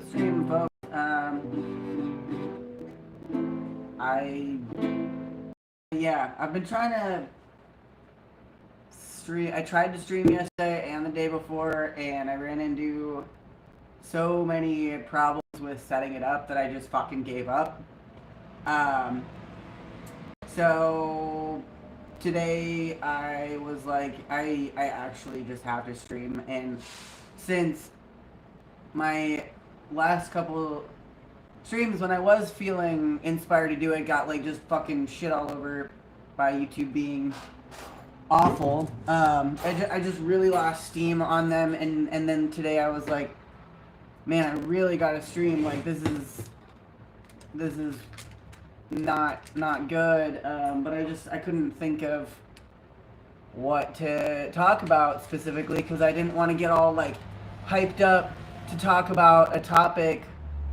stream, folks. I've been trying to stream. I tried to stream yesterday and the day before, and I ran into so many problems with setting it up that I just fucking gave up. Um, so today I was like, I actually just have to stream, and since my last couple streams, when I was feeling inspired to do it, got like just fucking shit all over by YouTube being awful. I just really lost steam on them, and then today I was like, man, I really gotta stream. Like this is not good. But I couldn't think of what to talk about specifically because I didn't want to get all like hyped up to talk about a topic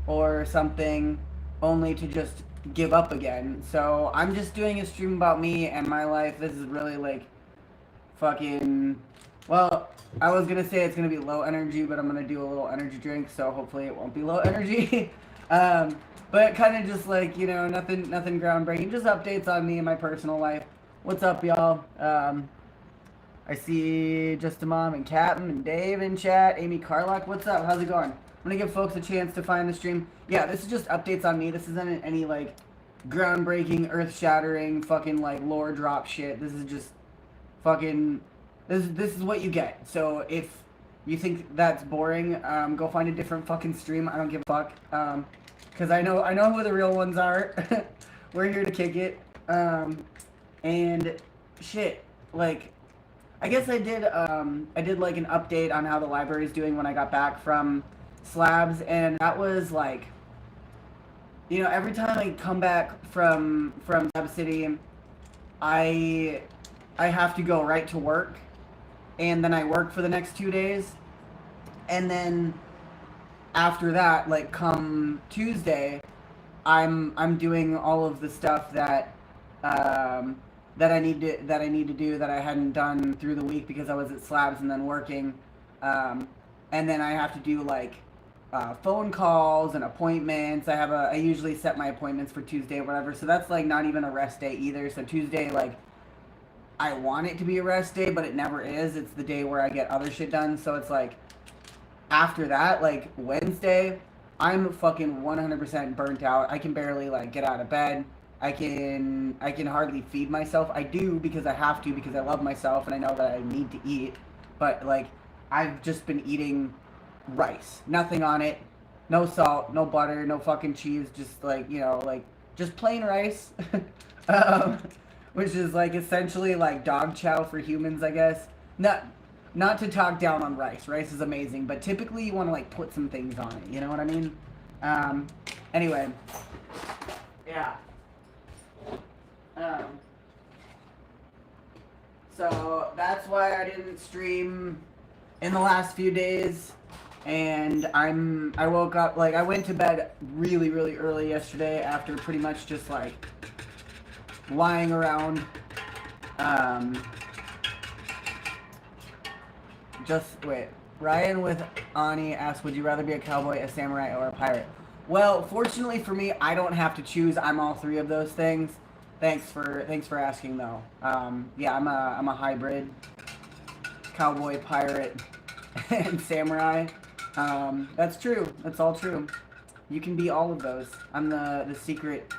or something only to just give up again. So I'm just doing a stream about me and my life. This is really like fucking, well, I was gonna say it's gonna be low energy, but I'm gonna do a little energy drink, so hopefully it won't be low energy. But kind of just like, you know, nothing groundbreaking, just updates on me and my personal life. What's up, y'all? I see Just a Mom and Captain and Dave in chat. Amy Carlock, what's up? How's it going? I'm gonna give folks a chance to find the stream. Yeah, this is just updates on me. This isn't any like groundbreaking, earth-shattering, fucking like lore drop shit. This is just fucking. This is what you get. So if you think that's boring, go find a different fucking stream. I don't give a fuck. Cause I know who the real ones are. We're here to kick it. And shit, like. I guess I did like an update on how the library is doing when I got back from Slabs, and that was like, you know, every time I come back from Slab City, I have to go right to work, and then I work for the next 2 days, and then after that, like come Tuesday, I'm doing all of the stuff that that I need to do that I hadn't done through the week because I was at Slabs and then working, and then I have to do like phone calls and appointments. I usually set my appointments for Tuesday or whatever, so that's like not even a rest day either. So Tuesday, like, I want it to be a rest day, but it never is. It's the day where I get other shit done. So it's like after that, like Wednesday, I'm fucking 100% burnt out. I can barely like get out of bed. I can hardly feed myself. I do because I have to, because I love myself and I know that I need to eat. But like, I've just been eating rice, nothing on it, no salt, no butter, no fucking cheese, just like, you know, like just plain rice, which is like essentially like dog chow for humans, I guess. Not to talk down on rice. Rice is amazing, but typically you want to like put some things on it. You know what I mean? Anyway, yeah. So that's why I didn't stream in the last few days, and I woke up, like, I went to bed really early yesterday after pretty much just like lying around. Just wait. Ryan with Ani asked, would you rather be a cowboy, a samurai, or a pirate? Well, fortunately for me, I don't have to choose. I'm all three of those things. Thanks for asking though. Yeah, I'm a hybrid cowboy, pirate, and samurai. That's true. That's all true. You can be all of those. I'm the secret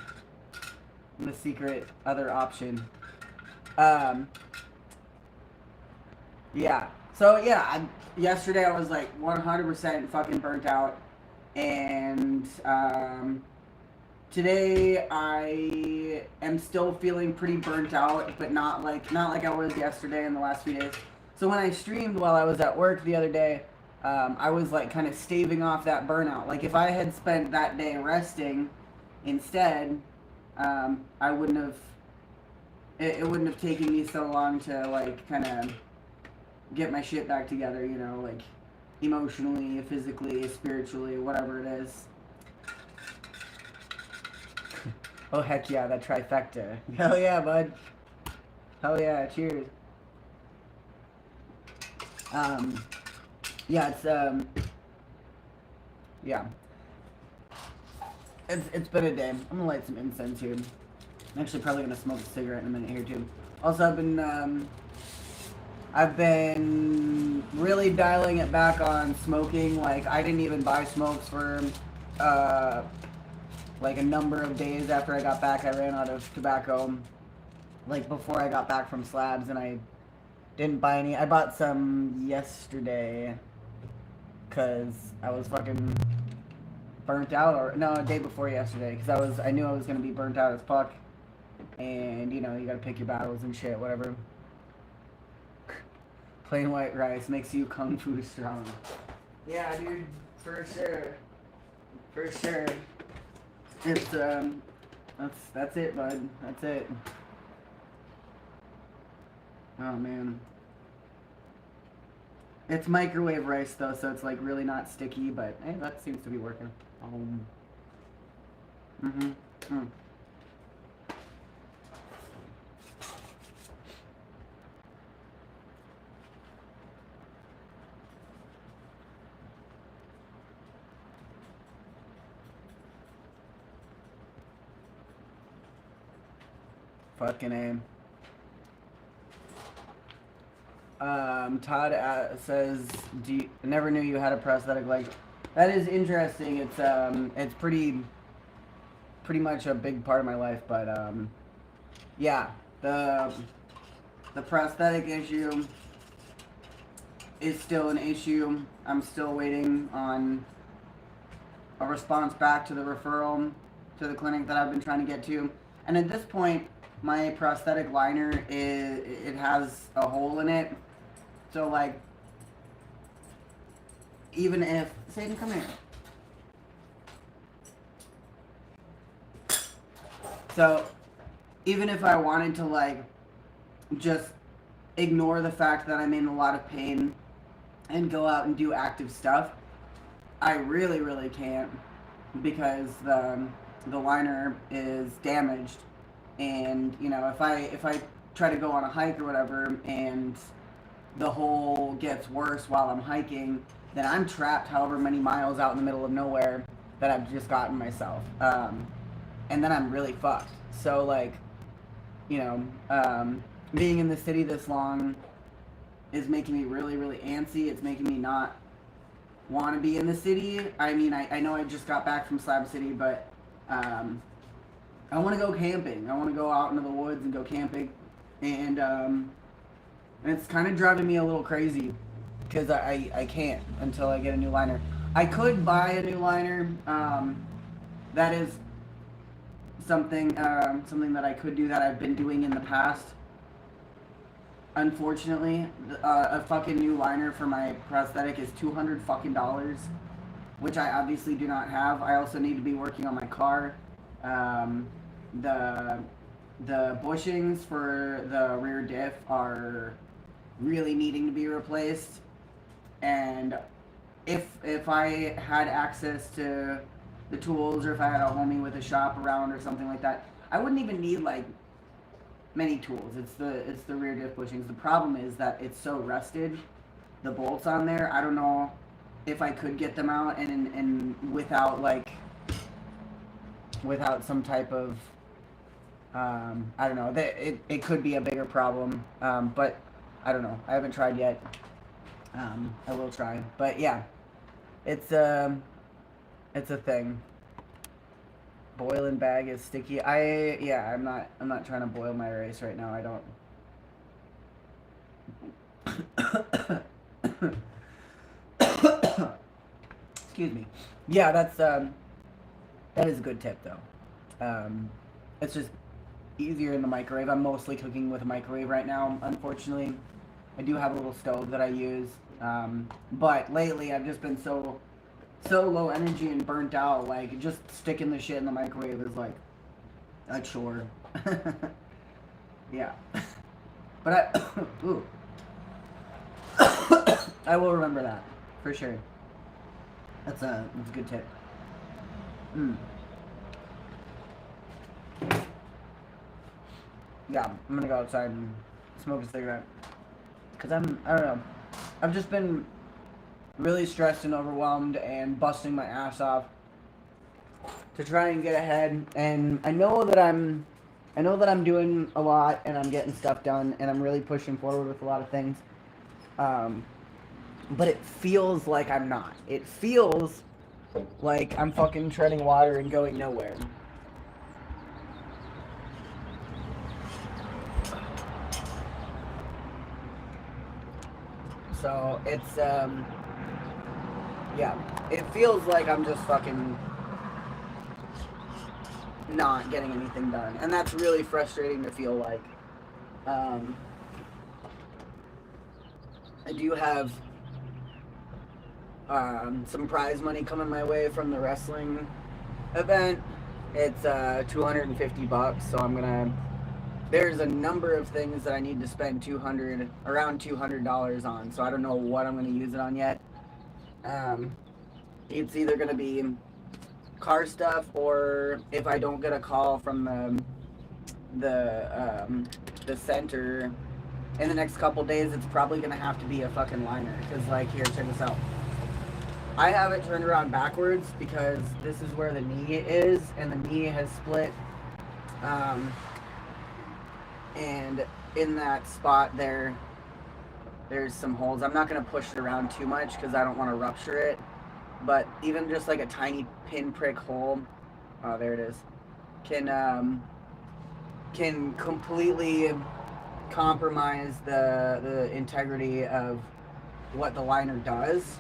other option. Yeah. So yeah, yesterday I was like 100% fucking burnt out, and today I am still feeling pretty burnt out, but not like I was yesterday and the last few days. So when I streamed while I was at work the other day, I was like kind of staving off that burnout. Like if I had spent that day resting instead, I wouldn't have. It wouldn't have taken me so long to like kind of get my shit back together. You know, like emotionally, physically, spiritually, whatever it is. Oh heck yeah, that trifecta. Hell yeah, bud. Hell yeah, cheers. Yeah, it's yeah. It's been a day. I'm gonna light some incense here. I'm actually probably gonna smoke a cigarette in a minute here too. Also, I've been really dialing it back on smoking. Like, I didn't even buy smokes for uh, like a number of days after I got back. I ran out of tobacco like before I got back from slabs, and I didn't buy any. I bought some yesterday because I was fucking burnt out, or no, a day before yesterday, because I knew I was gonna be burnt out as fuck, and you know, you gotta pick your battles and shit, whatever. Plain white rice makes you kung fu strong. Yeah, dude, for sure, for sure. It's that's it, bud. That's it. Oh man. It's microwave rice though, so it's like really not sticky, but hey, that seems to be working. Mm. Fucking A. Todd says, I never knew you had a prosthetic leg. That is interesting. It's pretty much a big part of my life, but yeah, the prosthetic issue is still an issue. I'm still waiting on a response back to the referral to the clinic that I've been trying to get to, and at this point, my prosthetic liner it has a hole in it. So like, even if Satan, come here. So even if I wanted to like just ignore the fact that I'm in a lot of pain and go out and do active stuff, I really can't, because the liner is damaged. And you know, if I try to go on a hike or whatever and the hole gets worse while I'm hiking, then I'm trapped however many miles out in the middle of nowhere that I've just gotten myself, and then I'm really fucked. So like, you know, being in the city this long is making me really antsy. It's making me not want to be in the city. I mean, I know I just got back from Slab City, but I want to go camping. I want to go out into the woods and go camping, and it's kind of driving me a little crazy because I can't until I get a new liner. I could buy a new liner. That is something that I could do, that I've been doing in the past. Unfortunately, a fucking new liner for my prosthetic is $200 fucking dollars, which I obviously do not have. I also need to be working on my car. The bushings for the rear diff are really needing to be replaced, and if I had access to the tools, or if I had a homie with a shop around or something like that, I wouldn't even need like many tools. It's the rear diff bushings. The problem is that it's so rusted, the bolts on there. I don't know if I could get them out and without some type of I don't know, it could be a bigger problem, but I don't know. I haven't tried yet. I will try, but yeah, it's a thing. Boil and bag is sticky. I'm not trying to boil my rice right now. I don't. Excuse me. Yeah, that is a good tip though. It's just easier in the microwave. I'm mostly cooking with a microwave right now, unfortunately. I do have a little stove that I use, but lately I've just been so low energy and burnt out. Like, just sticking the shit in the microwave is like a chore. Yeah. But ooh. I will remember that for sure. That's a good tip. Yeah, I'm gonna go outside and smoke a cigarette, because I don't know, I've just been really stressed and overwhelmed and busting my ass off to try and get ahead. And I know that I'm doing a lot and I'm getting stuff done and I'm really pushing forward with a lot of things. But it feels like I'm not. It feels like I'm fucking treading water and going nowhere. So it's yeah, it feels like I'm just fucking not getting anything done, and that's really frustrating to feel like. I do have some prize money coming my way from the wrestling event. It's $250, so I'm gonna. There's a number of things that I need to spend around $200 on, so I don't know what I'm gonna use it on yet. It's either gonna be car stuff, or if I don't get a call from the center in the next couple days, it's probably gonna have to be a fucking liner. Cause like, here, check this out. I have it turned around backwards because this is where the knee is, and the knee has split. And in that spot there's some holes. I'm not gonna push it around too much because I don't want to rupture it. But even just like a tiny pinprick hole, oh, there it is, can completely compromise the integrity of what the liner does.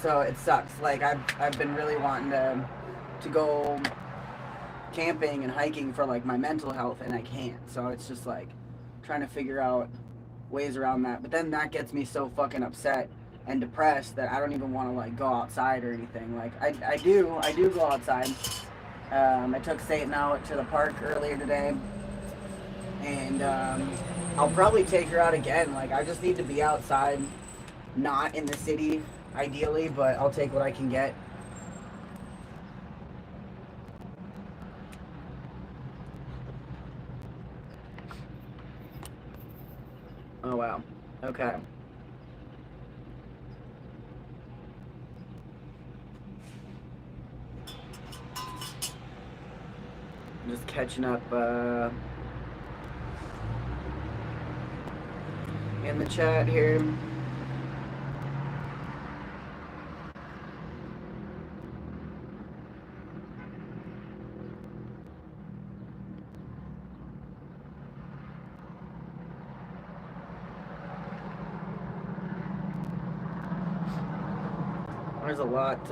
So it sucks. Like I've been really wanting to go camping and hiking for like my mental health, and I can't. So it's just like trying to figure out ways around that. But then that gets me so fucking upset and depressed that I don't even want to like go outside or anything. Like I do go outside. I took Satan out to the park earlier today, and I'll probably take her out again. Like I just need to be outside, not in the city ideally, but I'll take what I can get. Oh wow. Okay. Just catching up in the chat here. There's a lot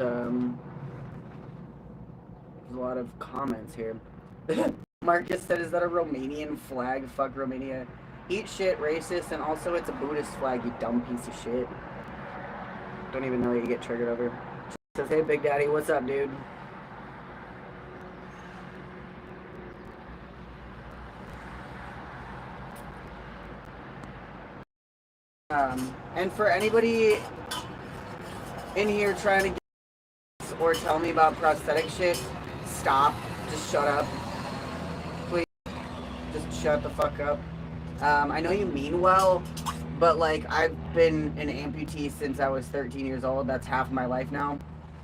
of comments here. Marcus said, "Is that a Romanian flag? Fuck Romania. Eat shit, racist, and also it's a Buddhist flag, you dumb piece of shit." Don't even know you get triggered over. Says, "Hey, Big Daddy, what's up, dude?" And for anybody in here trying to get or tell me about prosthetic shit, stop. Just shut up. Please. Just shut the fuck up. I know you mean well, but like I've been an amputee since I was 13 years old. That's half my life now.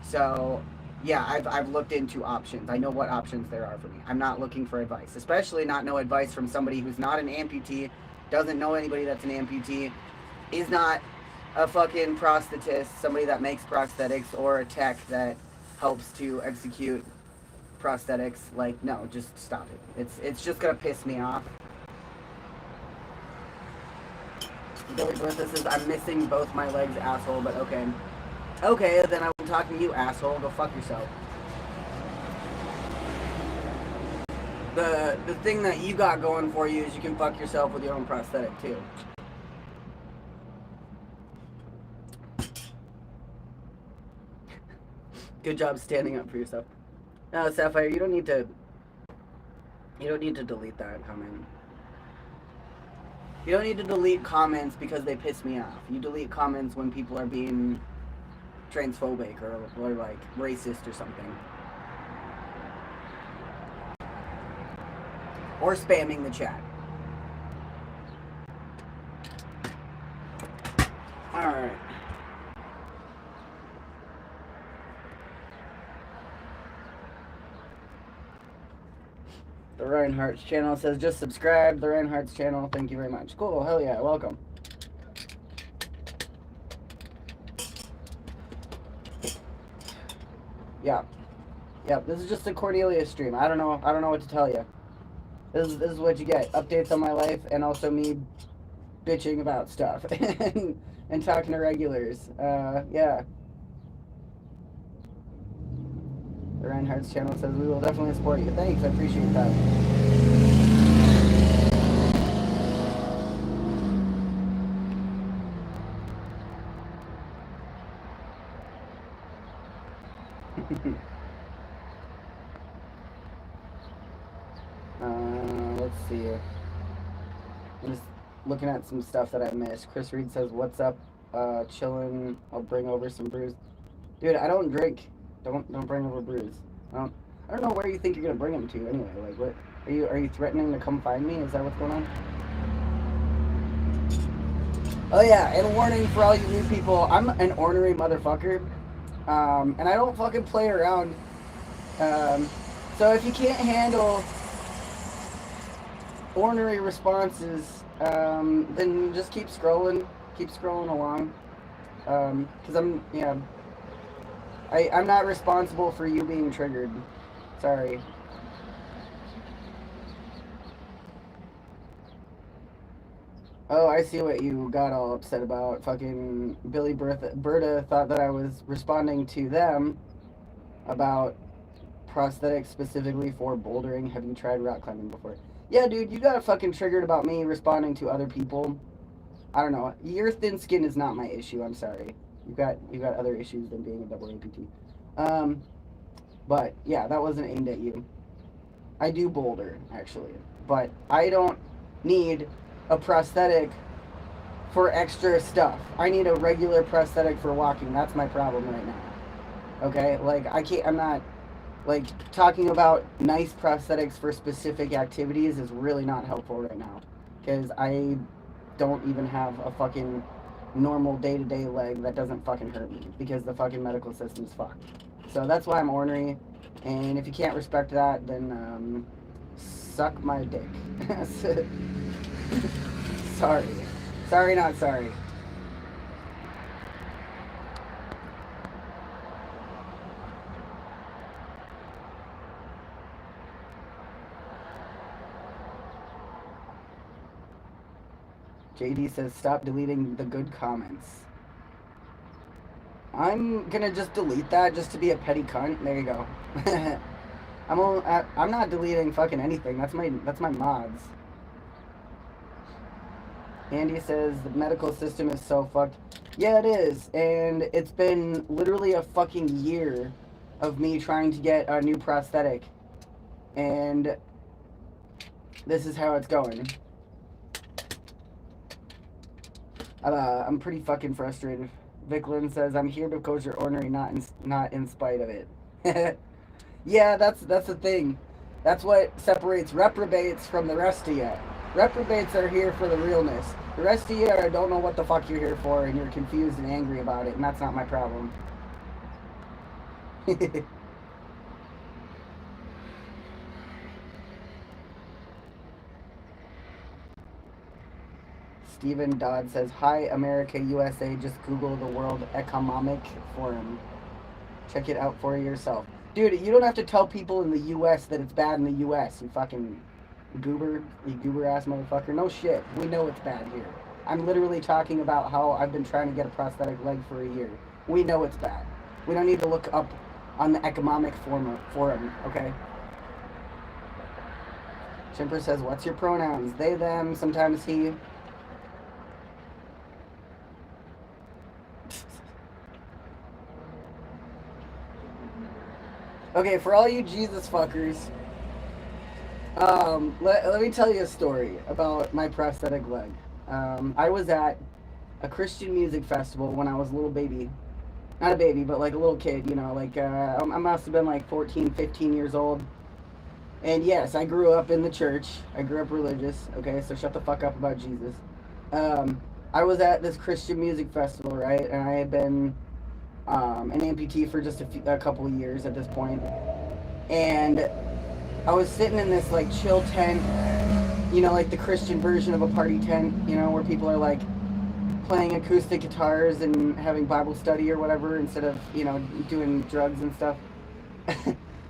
So yeah, I've looked into options. I know what options there are for me. I'm not looking for advice, especially not no advice from somebody who's not an amputee, doesn't know anybody that's an amputee, is not a fucking prosthetist, somebody that makes prosthetics, or a tech that helps to execute prosthetics. Like, no, just stop it. It's just gonna piss me off. Billy Melissa says, "I'm missing both my legs, asshole," but okay. Okay, then I will talk to you, asshole. Go fuck yourself. The thing that you got going for you is you can fuck yourself with your own prosthetic, too. Good job standing up for yourself. No, Sapphire, you don't need to delete that comment. You don't need to delete comments because they piss me off. You delete comments when people are being transphobic or like racist or something. Or spamming the chat. Alright. The Reinhardt's channel says just subscribe. The Reinhardt's channel. Thank you very much. Cool. Hell yeah. Welcome. Yeah. Yeah. This is just a Cornelia stream. I don't know what to tell you. This is what you get. Updates on my life and also me bitching about stuff and talking to regulars. Yeah. The Reinhardt's channel says we will definitely support you. Thanks. I appreciate that. Let's see. I'm just looking at some stuff that I missed. Chris Reed says, "What's up? Chillin'. I'll bring over some brews." Dude, I don't drink. Don't bring over brews. I don't know where you think you're gonna bring them to anyway. Like, what are you threatening to come find me? Is that what's going on? Oh yeah, and warning for all you new people, I'm an ornery motherfucker. And I don't fucking play around. So if you can't handle ornery responses, then just keep scrolling along. Cause I'm not responsible for you being triggered. Sorry. Oh, I see what you got all upset about. Fucking Billy Berta thought that I was responding to them about prosthetics specifically for bouldering. Have you tried rock climbing before? Yeah, dude, you got fucking triggered about me responding to other people. I don't know. Your thin skin is not my issue. I'm sorry. You got other issues than being a double amputee. But yeah, that wasn't aimed at you. I do boulder actually, but I don't need a prosthetic for extra stuff. I need a regular prosthetic for walking. That's my problem right now. Okay, like I'm not like talking about nice prosthetics for specific activities is really not helpful right now because I don't even have a fucking normal day-to-day leg that doesn't fucking hurt me because the fucking medical system's fucked. So that's why I'm ornery, and if you can't respect that, then suck my dick. Sorry, not sorry. JD says stop deleting the good comments. I'm gonna just delete that just to be a petty cunt. There you go. I'm not deleting fucking anything. That's my mods. Andy says the medical system is so fucked. Yeah, it is, and it's been literally a fucking year of me trying to get a new prosthetic, and this is how it's going. I'm pretty fucking frustrated. Vicklin says I'm here because you're ornery, not in spite of it. Yeah, that's the thing. That's what separates reprobates from the rest of you. Reprobates are here for the realness. The rest of you don't know what the fuck you're here for, and you're confused and angry about it, and that's not my problem. Stephen Dodd says, "Hi, America, USA. Just Google the World Economic Forum. Check it out for yourself." Dude, you don't have to tell people in the U.S. that it's bad in the U.S., you fucking goober ass motherfucker. No shit. We know it's bad here. I'm literally talking about how I've been trying to get a prosthetic leg for a year. We know it's bad. We don't need to look up on the economic forum, okay? Chimper says, "What's your pronouns?" They, them, sometimes he. Okay, for all you Jesus fuckers, let me tell you a story about my prosthetic leg. I was at a Christian music festival when I was a little baby. Not a baby, but like a little kid, you know, like, I must have been like 14, 15 years old. And yes, I grew up in the church. I grew up religious, okay, so shut the fuck up about Jesus. I was at this Christian music festival, right, and I had been an amputee for just a couple of years at this point. And I was sitting in this like chill tent, you know, like the Christian version of a party tent, you know, where people are like playing acoustic guitars and having Bible study or whatever instead of, you know, doing drugs and stuff.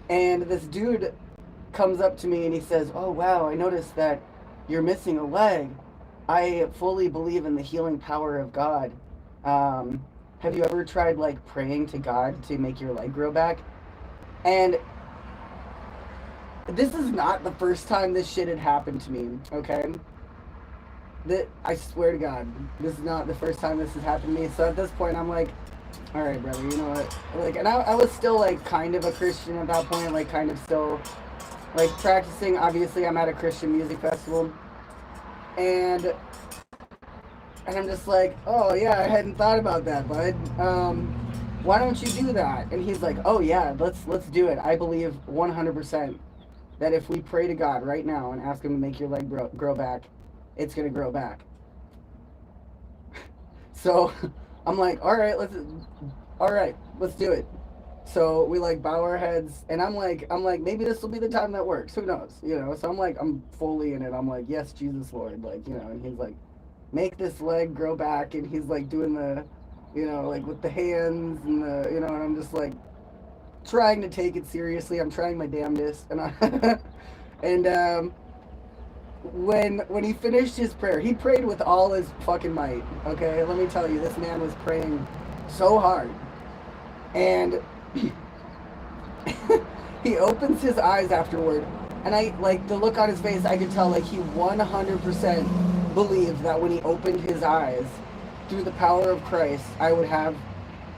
And this dude comes up to me and he says, "Oh wow, I noticed that you're missing a leg. I fully believe in the healing power of God. Have you ever tried like praying to God to make your leg grow back?" And this is not the first time this shit had happened to me, okay? That I swear to God, this is not the first time this has happened to me. So at this point, I'm like, all right, brother, you know what? Like, and I was still like kind of a Christian at that point, like kind of still like practicing. Obviously, I'm at a Christian music festival, and I'm just like, oh yeah, I hadn't thought about that, bud. Why don't you do that? And he's like, oh yeah, let's do it. I believe 100% that if we pray to God right now and ask Him to make your leg grow back, it's gonna grow back. So I'm like, all right, let's do it. So we like bow our heads, and I'm like, maybe this will be the time that works. Who knows, you know? So I'm fully in it. I'm like, yes, Jesus, Lord, like, you know. And he's like, make this leg grow back, and he's like doing the, you know, like with the hands and the, you know, and I'm just like trying to take it seriously. I'm trying my damnedest, and and when he finished his prayer, he prayed with all his fucking might. Okay, let me tell you, this man was praying so hard, and he opens his eyes afterward, and I like the look on his face. I could tell like he 100% believed that when he opened his eyes, through the power of Christ, I would have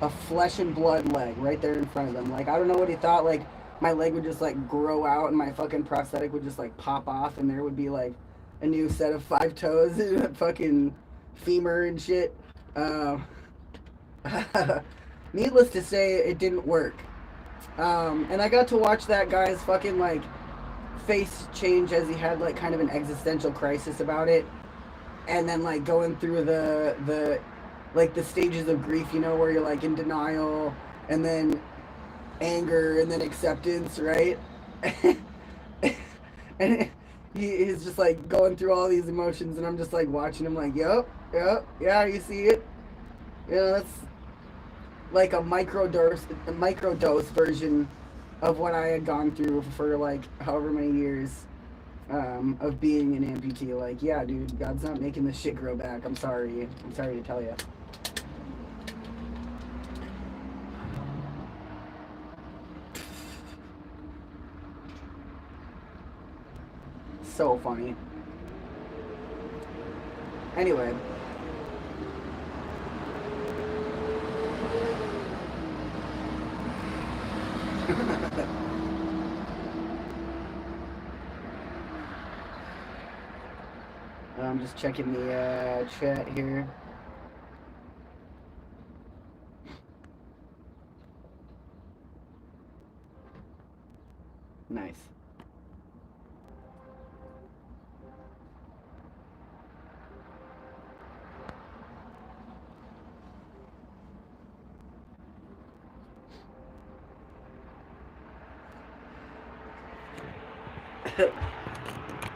a flesh and blood leg right there in front of him. Like, I don't know what he thought. Like, my leg would just like grow out, and my fucking prosthetic would just like pop off, and there would be like a new set of 5 toes and a fucking femur and shit. Needless to say, it didn't work. And I got to watch that guy's fucking like face change as he had like kind of an existential crisis about it, and then like going through the like the stages of grief, you know, where you're like in denial, and then anger, and then acceptance, right? And he is just like going through all these emotions, and I'm just like watching him like, yep, yeah, you see it? You know, that's like a microdose version of what I had gone through for like however many years of being an amputee. Like, yeah, dude, God's not making this shit grow back. I'm sorry to tell you. So funny. Anyway. I'm just checking the chat here. Nice.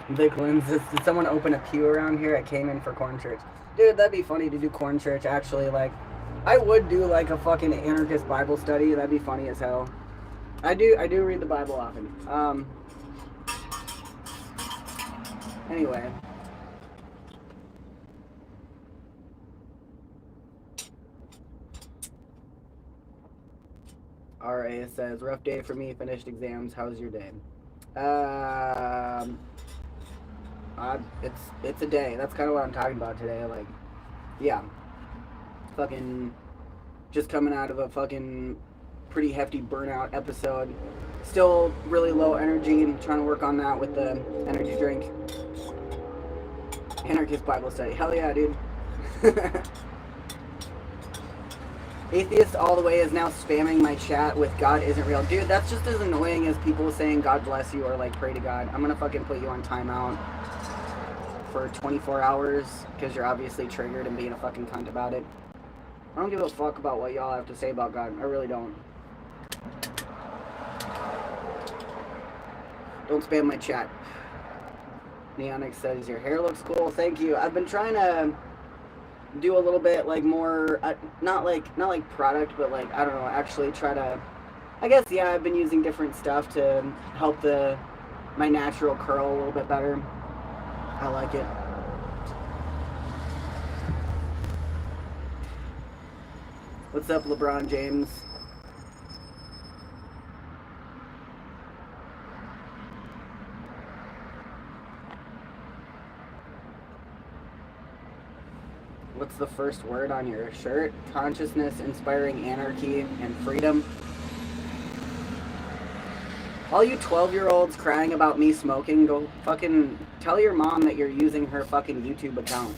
Vic Lynn says, did someone open a pew around here? I came in for corn church. Dude, that'd be funny to do corn church, actually. Like, I would do like a fucking anarchist Bible study. That'd be funny as hell. I do read the Bible often. Anyway. RA says, rough day for me, finished exams. How's your day? It's a day. That's kind of what I'm talking about today. Like, yeah. Fucking just coming out of a fucking pretty hefty burnout episode. Still really low energy, and trying to work on that with the energy drink. Anarchist Bible study. Hell yeah, dude. Atheist all the way is now spamming my chat with God isn't real. Dude, that's just as annoying as people saying God bless you or like pray to God. I'm gonna fucking put you on timeout for 24 hours because you're obviously triggered and being a fucking cunt about it. I don't give a fuck about what y'all have to say about God. I really don't. Don't spam my chat. Neonix says your hair looks cool. Thank you. I've been trying to do a little bit like more, not like product, but like, I don't know, actually try to, I guess, yeah, I've been using different stuff to help my natural curl a little bit better. I like it. What's up, LeBron James? What's the first word on your shirt? Consciousness, inspiring anarchy, and freedom. All you 12-year-olds crying about me smoking, go fucking tell your mom that you're using her fucking YouTube account.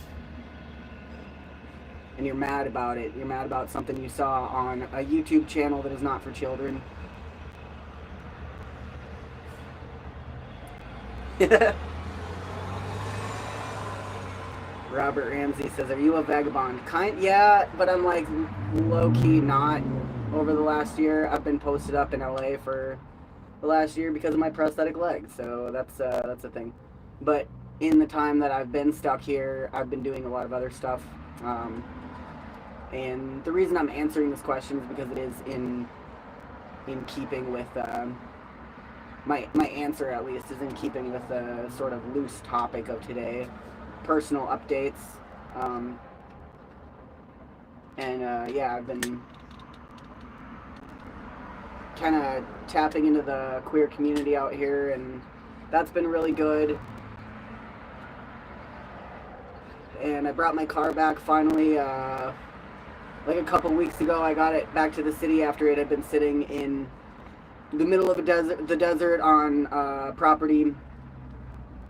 And you're mad about it. You're mad about something you saw on a YouTube channel that is not for children. Robert Ramsey says, are you a vagabond? Yeah, but I'm like low-key not. Over the last year, I've been posted up in LA for the last year because of my prosthetic leg, so that's a thing. But in the time that I've been stuck here, I've been doing a lot of other stuff. And the reason I'm answering this question is because it is in keeping with my answer, at least, is in keeping with the sort of loose topic of today, personal updates. Yeah, I've been kind of tapping into the queer community out here, and that's been really good. And I brought my car back finally. Like a couple weeks ago, I got it back to the city after it had been sitting in the middle of the desert on property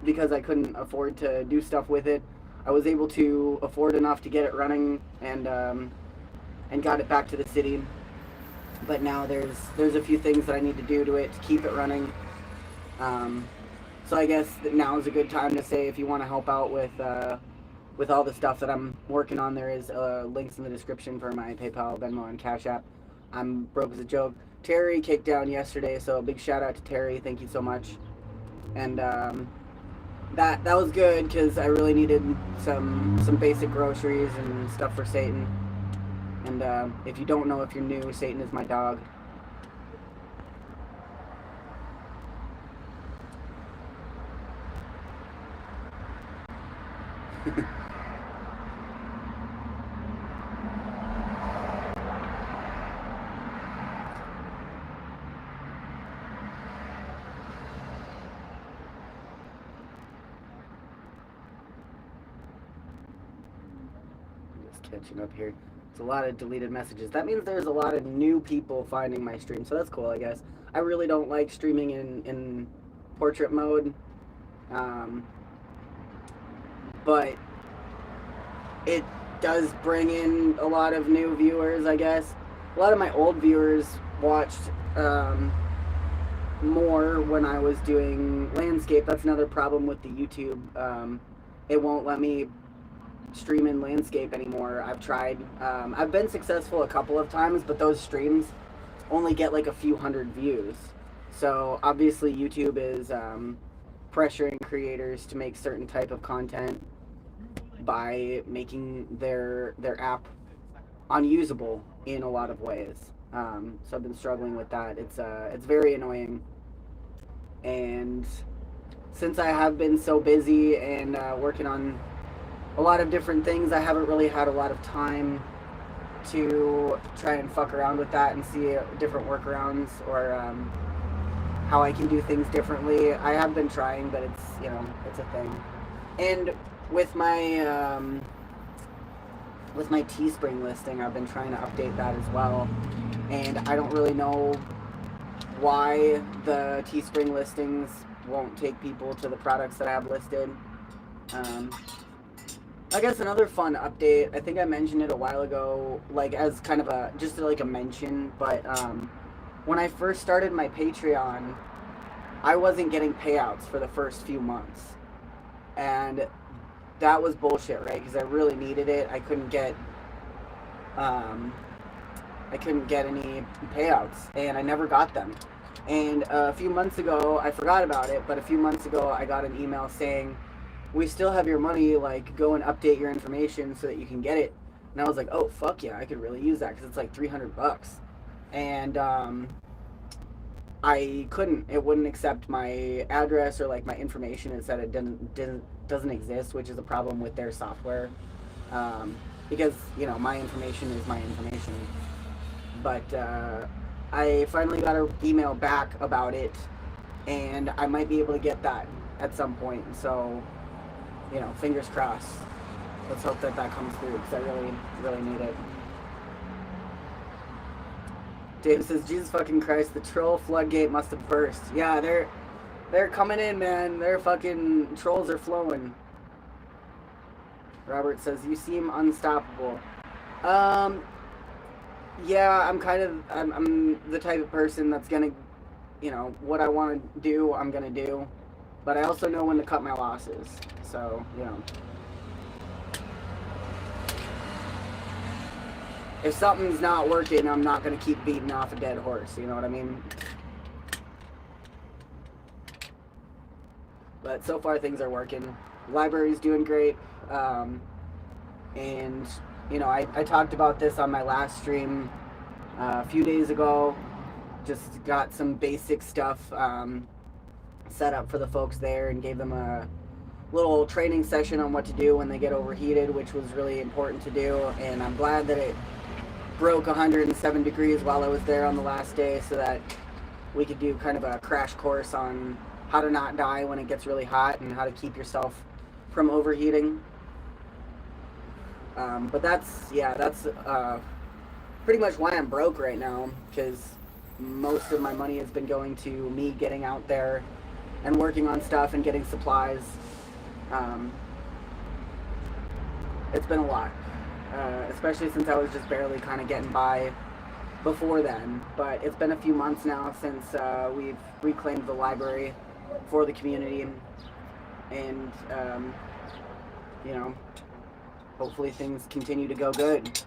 because I couldn't afford to do stuff with it. I was able to afford enough to get it running and got it back to the city. But now there's a few things that I need to do to it to keep it running. So I guess that now is a good time to say, if you want to help out with all the stuff that I'm working on, there is links in the description for my PayPal, Venmo, and Cash App. I'm broke as a joke. Terry kicked down yesterday, so a big shout out to Terry. Thank you so much. And that was good because I really needed some basic groceries and stuff for Satan. And if you don't know, if you're new, Satan is my dog. Catching up here. It's a lot of deleted messages. That means there's a lot of new people finding my stream, so that's cool, I guess. I really don't like streaming in portrait mode, but it does bring in a lot of new viewers, I guess. A lot of my old viewers watched more when I was doing landscape. That's another problem with the YouTube. It won't let me stream in landscape anymore. I've tried. I've been successful a couple of times, but those streams only get like a few hundred views. So obviously YouTube is pressuring creators to make certain type of content by making their app unusable in a lot of ways. So I've been struggling with that. It's very annoying. And since I have been so busy and working on a lot of different things, I haven't really had a lot of time to try and fuck around with that and see different workarounds or how I can do things differently. I have been trying, but it's, you know, it's a thing. And with my Teespring listing, I've been trying to update that as well. And I don't really know why the Teespring listings won't take people to the products that I have listed. I guess another fun update, I think I mentioned it a while ago, like as kind of just like a mention, but when I first started my Patreon, I wasn't getting payouts for the first few months. And that was bullshit, right? Because I really needed it. I couldn't get any payouts, and I never got them. And a few months ago, I forgot about it, but a few months ago, I got an email saying, we still have your money, like, go and update your information so that you can get it. And I was like, oh, fuck yeah, I could really use that, because it's like $300. And I couldn't. It wouldn't accept my address or, like, my information. It said it doesn't exist, which is a problem with their software. Because, you know, my information is my information. But I finally got an email back about it, and I might be able to get that at some point. So, you know, fingers crossed. Let's hope that that comes through, because I really, really need it. Dave says, Jesus fucking Christ, the troll floodgate must have burst. Yeah, they're coming in, man. Their fucking trolls are flowing. Robert says, you seem unstoppable. Yeah, I'm the type of person that's gonna, you know, what I want to do, I'm gonna do. But I also know when to cut my losses. So, you know. If something's not working, I'm not gonna keep beating off a dead horse, you know what I mean? But so far things are working. Library's doing great. And, you know, I talked about this on my last stream a few days ago. Just got some basic stuff set up for the folks there and gave them a little training session on what to do when they get overheated, which was really important to do. And I'm glad that it broke 107 degrees while I was there on the last day, so that we could do kind of a crash course on how to not die when it gets really hot and how to keep yourself from overheating. But that's pretty much why I'm broke right now, because most of my money has been going to me getting out there and working on stuff and getting supplies. It's been a lot, especially since I was just barely kind of getting by before then. But it's been a few months now since we've reclaimed the library for the community, and you know, hopefully things continue to go good.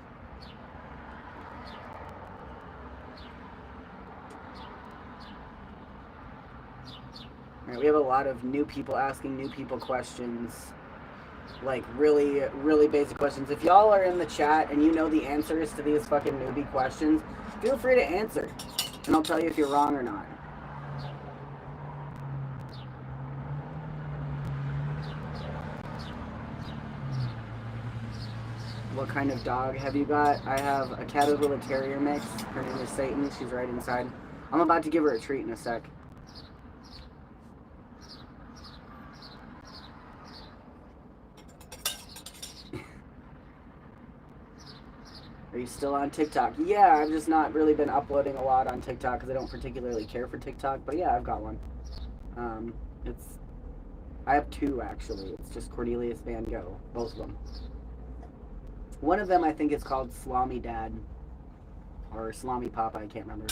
All right, we have a lot of new people asking new people questions, like really, really basic questions. If y'all are in the chat and you know the answers to these fucking newbie questions, feel free to answer, and I'll tell you if you're wrong or not. What kind of dog have you got? I have a Caterpillar Terrier mix. Her name is Satan. She's right inside. I'm about to give her a treat in a sec. Are you still on TikTok? Yeah, I've just not really been uploading a lot on TikTok because I don't particularly care for TikTok. But yeah, I've got one. I have two actually. It's just Cornelius Van Gogh, both of them. One of them I think is called Salami Dad or Salami Papa. I can't remember.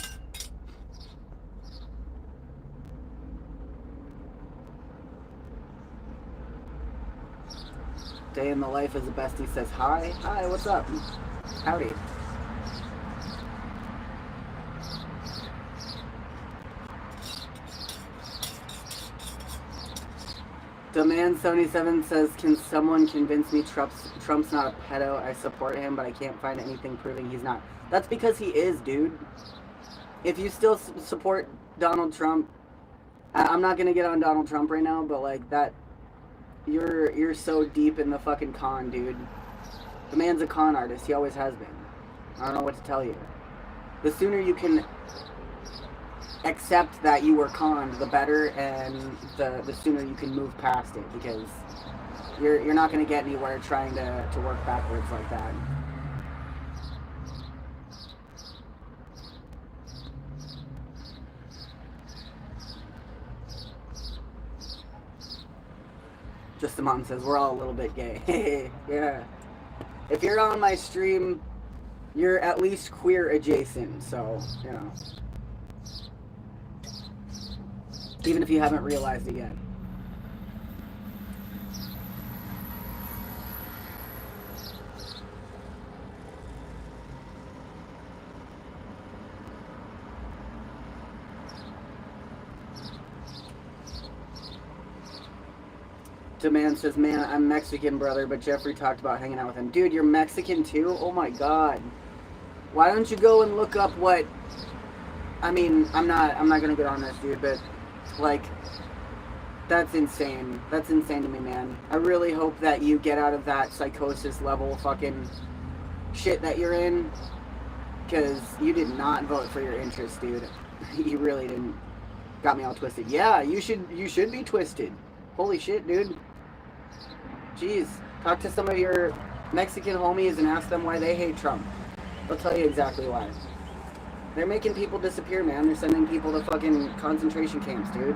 Day in the life as a bestie says hi. Hi, what's up? Howdy. Demand77 says, can someone convince me Trump's not a pedo? I support him, but I can't find anything proving he's not. That's because he is, dude. If you still support Donald Trump, I'm not gonna get on Donald Trump right now, but like that, you're so deep in the fucking con, dude. The man's a con artist. He always has been. I don't know what to tell you. The sooner you can accept that you were conned, the better, and the sooner you can move past it, because you're not going to get anywhere trying to work backwards like that. Just a mom says, we're all a little bit gay. Yeah. If you're on my stream, you're at least queer adjacent, so, you know. Even if you haven't realized it yet. Demand says, man, I'm Mexican, brother, but Jeffrey talked about hanging out with him. Dude, you're Mexican too? Oh my god. Why don't you go and look up what... I mean, I'm not gonna get on this, dude, but, like, that's insane. That's insane to me, man. I really hope that you get out of that psychosis level fucking shit that you're in, because you did not vote for your interests, dude. You really didn't. Got me all twisted. Yeah, you should be twisted. Holy shit, dude. Jeez. Talk to some of your Mexican homies and ask them why they hate Trump. They'll tell you exactly why. They're making people disappear, man. They're sending people to fucking concentration camps, dude.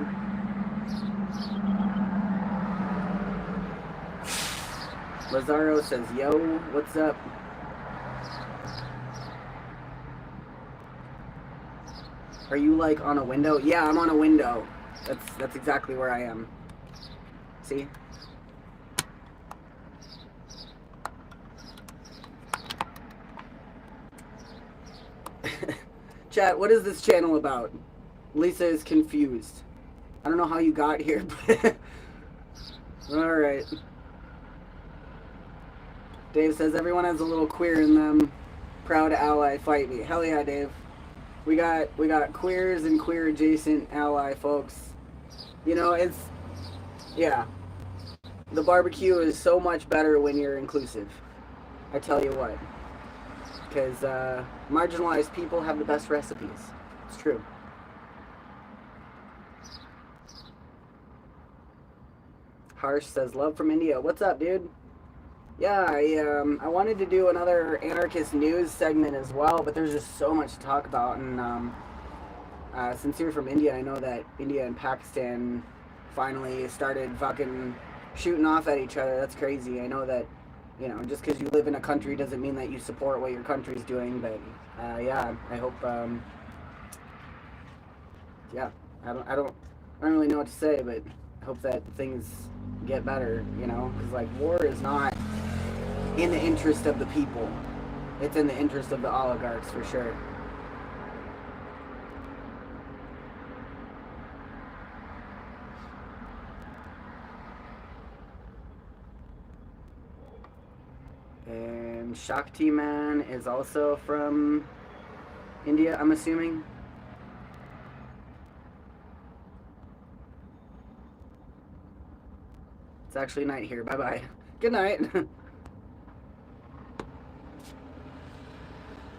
Lazaro says, yo, what's up? Are you, like, on a window? Yeah, I'm on a window. That's exactly where I am. See? Chat, what is this channel about? Lisa is confused. I don't know how you got here, but... Alright. Dave says, everyone has a little queer in them. Proud ally, fight me. Hell yeah, Dave. We got queers and queer adjacent ally folks. You know, it's... Yeah. The barbecue is so much better when you're inclusive. I tell you what. Because marginalized people have the best recipes. It's true. Harsh says, love from India. What's up, dude? Yeah, I wanted to do another anarchist news segment as well, but there's just so much to talk about. And since you're from India, I know that India and Pakistan finally started fucking shooting off at each other. That's crazy. I know that, you know, just because you live in a country doesn't mean that you support what your country's doing. But yeah, I hope. Yeah, I don't really know what to say, but I hope that things get better. You know, because like war is not in the interest of the people. It's in the interest of the oligarchs for sure. And Shakti Man is also from India, I'm assuming. It's actually night here. Bye-bye. Good night.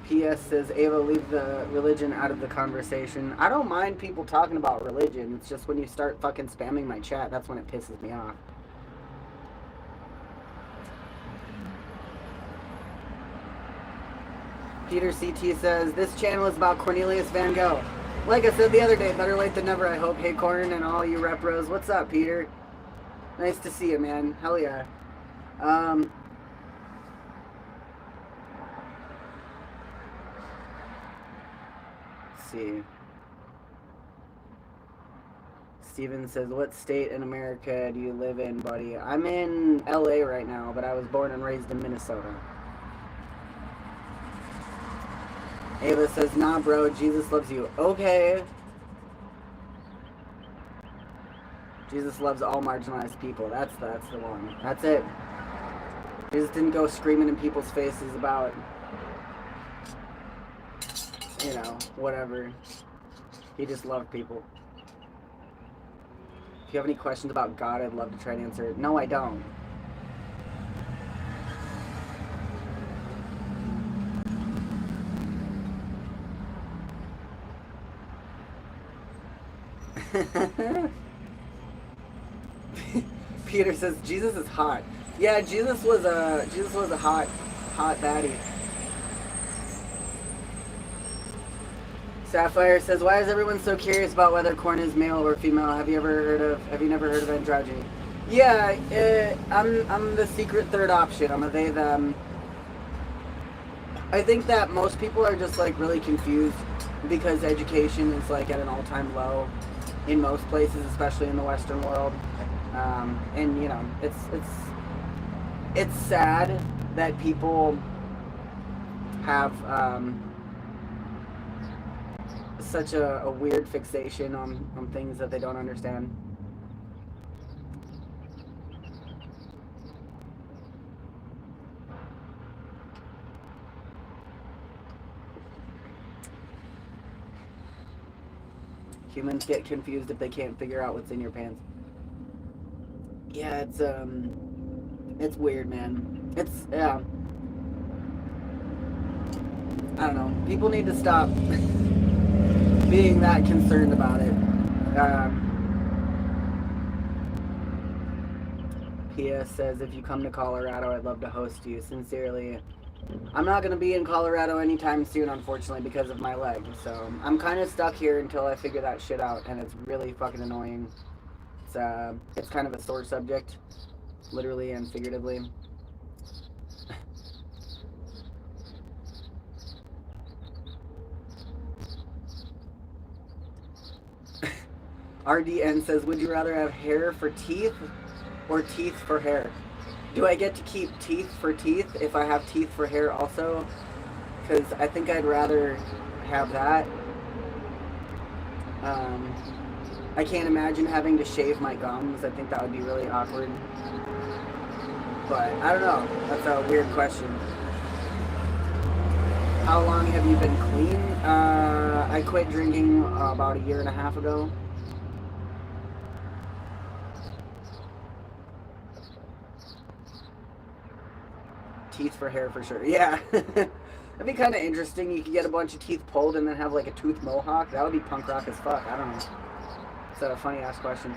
PS says, Ava, leave the religion out of the conversation. I don't mind people talking about religion. It's just when you start fucking spamming my chat, that's when it pisses me off. Peter CT says, this channel is about Cornelius Van Gogh. Like I said the other day, better late than never, I hope. Hey, Corn and all you repros. What's up, Peter? Nice to see you, man. Hell yeah. Let's see. Steven says, what state in America do you live in, buddy? I'm in LA right now, but I was born and raised in Minnesota. Ava says, nah, bro, Jesus loves you. Okay. Jesus loves all marginalized people. That's the one. That's it. Jesus didn't go screaming in people's faces about, you know, whatever. He just loved people. If you have any questions about God, I'd love to try to answer it. No, I don't. Peter says Jesus is hot. Yeah, Jesus was a hot baddie. Sapphire says, why is everyone so curious about whether corn is male or female? Have you never heard of androgyny? Yeah, I'm the secret third option. I'm a they them. I think that most people are just like really confused because education is like at an all-time low in most places, especially in the Western world. And you know, it's sad that people have such a weird fixation on things that they don't understand. Humans get confused if they can't figure out what's in your pants. Yeah, it's weird, man. It's, yeah. I don't know. People need to stop being that concerned about it. P.S. says, if you come to Colorado, I'd love to host you. Sincerely, I'm not going to be in Colorado anytime soon, unfortunately, because of my leg. So I'm kind of stuck here until I figure that shit out, and it's really fucking annoying. It's kind of a sore subject, literally and figuratively. RDN says, would you rather have hair for teeth or teeth for hair? Do I get to keep teeth for teeth if I have teeth for hair also? Because I think I'd rather have that. I can't imagine having to shave my gums. I think that would be really awkward. But I don't know. That's a weird question. How long have you been clean? I quit drinking about 1.5 years ago. Teeth for hair for sure. Yeah. That'd be kind of interesting. You could get a bunch of teeth pulled and then have like a tooth mohawk. That would be punk rock as fuck. I don't know. It's a funny ass question.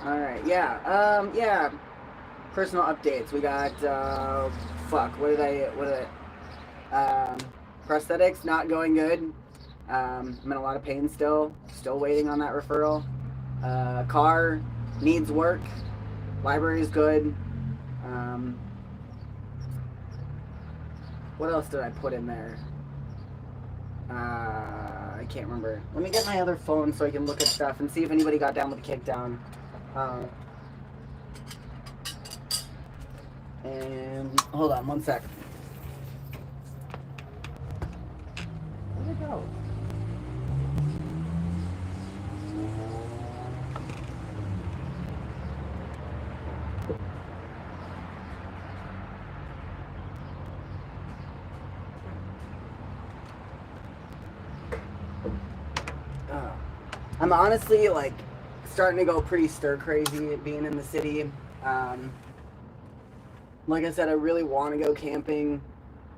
Alright, yeah. Yeah. Personal updates. We got, prosthetics not going good. I'm in a lot of pain still. Still waiting on that referral. Car needs work. Library's good. What else did I put in there? I can't remember. Let me get my other phone so I can look at stuff and see if anybody got down with the kickdown. And hold on one sec. Where'd it go? I'm honestly like starting to go pretty stir crazy being in the city. Like I said, I really want to go camping.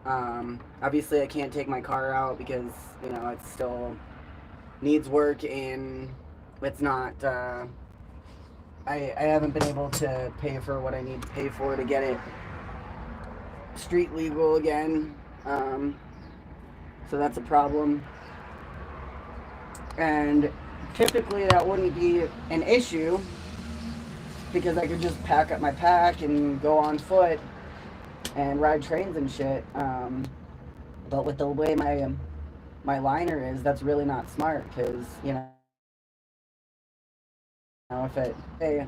Obviously I can't take my car out because, you know, it still needs work and it's not, I haven't been able to pay for what I need to pay for to get it street legal again. So that's a problem. And typically that wouldn't be an issue because I could just pack up my pack and go on foot and ride trains and shit. But with the way my liner is, that's really not smart because, you know, if it, hey,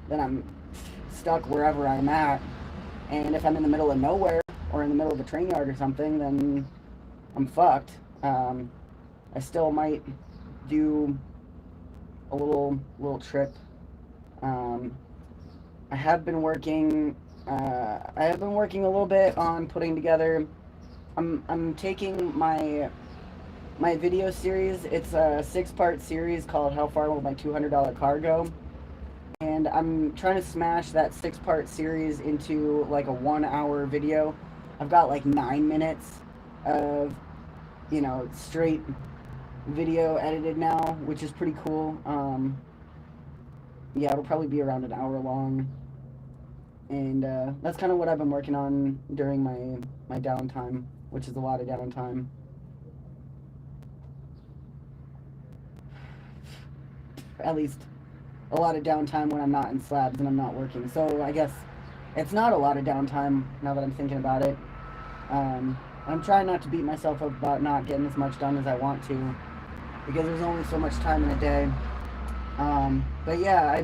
then I'm stuck wherever I'm at. And if I'm in the middle of nowhere or in the middle of a train yard or something, then I'm fucked. I still might do a little trip. I have been working a little bit on putting together. I'm taking my video series. It's a 6-part series called How Far Will My $200 Car Go? And I'm trying to smash that 6-part series into like a 1-hour video. I've got like 9 minutes of, you know, straight video edited now, which is pretty cool. Yeah, it'll probably be around an hour long. And that's kind of what I've been working on during my downtime, which is a lot of downtime. At least a lot of downtime when I'm not in slabs and I'm not working. So I guess it's not a lot of downtime now that I'm thinking about it. I'm trying not to beat myself up about not getting as much done as I want to because there's only so much time in a day. But yeah,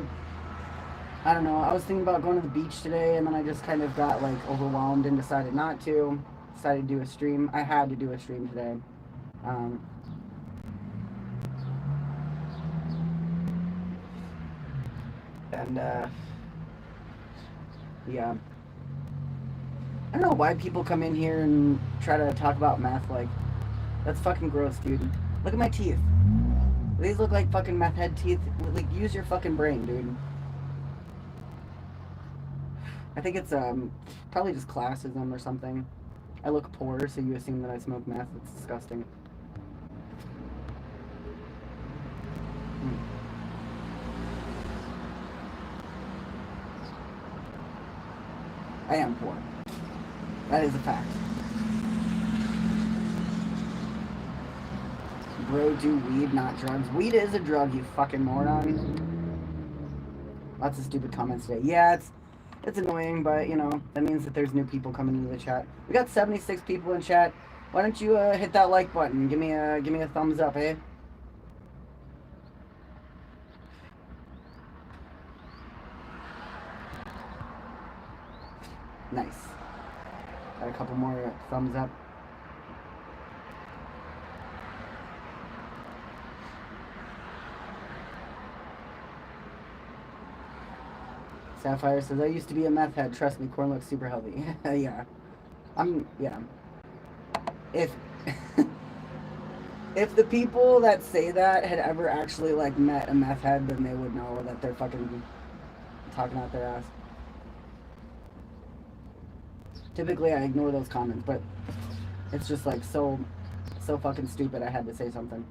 I don't know. I was thinking about going to the beach today, and then I just kind of got like overwhelmed and decided not to. Decided to do a stream. I had to do a stream today. And yeah. I don't know why people come in here and try to talk about meth. Like, that's fucking gross, dude. Look at my teeth. These look like fucking meth head teeth. Like, use your fucking brain, dude. I think it's probably just classism or something. I look poor, so you assume that I smoke meth. It's disgusting. I am poor. That is a fact. Bro, do weed, not drugs. Weed is a drug, you fucking moron. Lots of stupid comments today. Yeah, it's annoying, but you know, that means that there's new people coming into the chat. We got 76 people in chat. Why don't you hit that like button? Give me a thumbs up, eh? Nice. Got a couple more thumbs up. Sapphire says, I used to be a meth head. Trust me, corn looks super healthy. Yeah. Yeah. If if the people that say that had ever actually like met a meth head, then they would know that they're fucking talking out their ass. Typically I ignore those comments, but it's just like so fucking stupid I had to say something.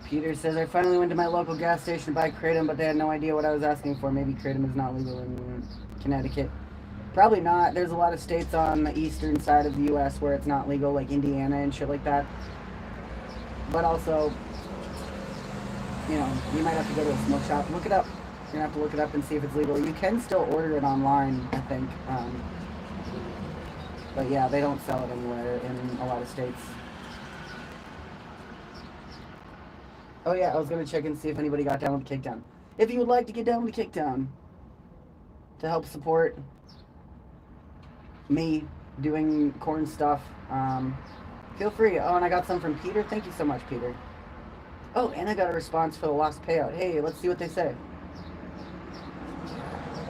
Peter says, I finally went to my local gas station to buy Kratom, but they had no idea what I was asking for. Maybe Kratom is not legal in Connecticut. Probably not. There's a lot of states on the eastern side of the U.S. where it's not legal, like Indiana and shit like that. But also, you know, you might have to go to a smoke shop. Look it up. You're going to have to look it up and see if it's legal. You can still order it online, I think. But yeah, they don't sell it anywhere in a lot of states. Oh yeah, I was gonna check and see if anybody got down with the kickdown. If you would like to get down with the kickdown to help support me doing corn stuff, feel free. Oh, and I got some from Peter. Thank you so much, Peter. Oh, and I got a response for the lost payout. Hey, let's see what they say.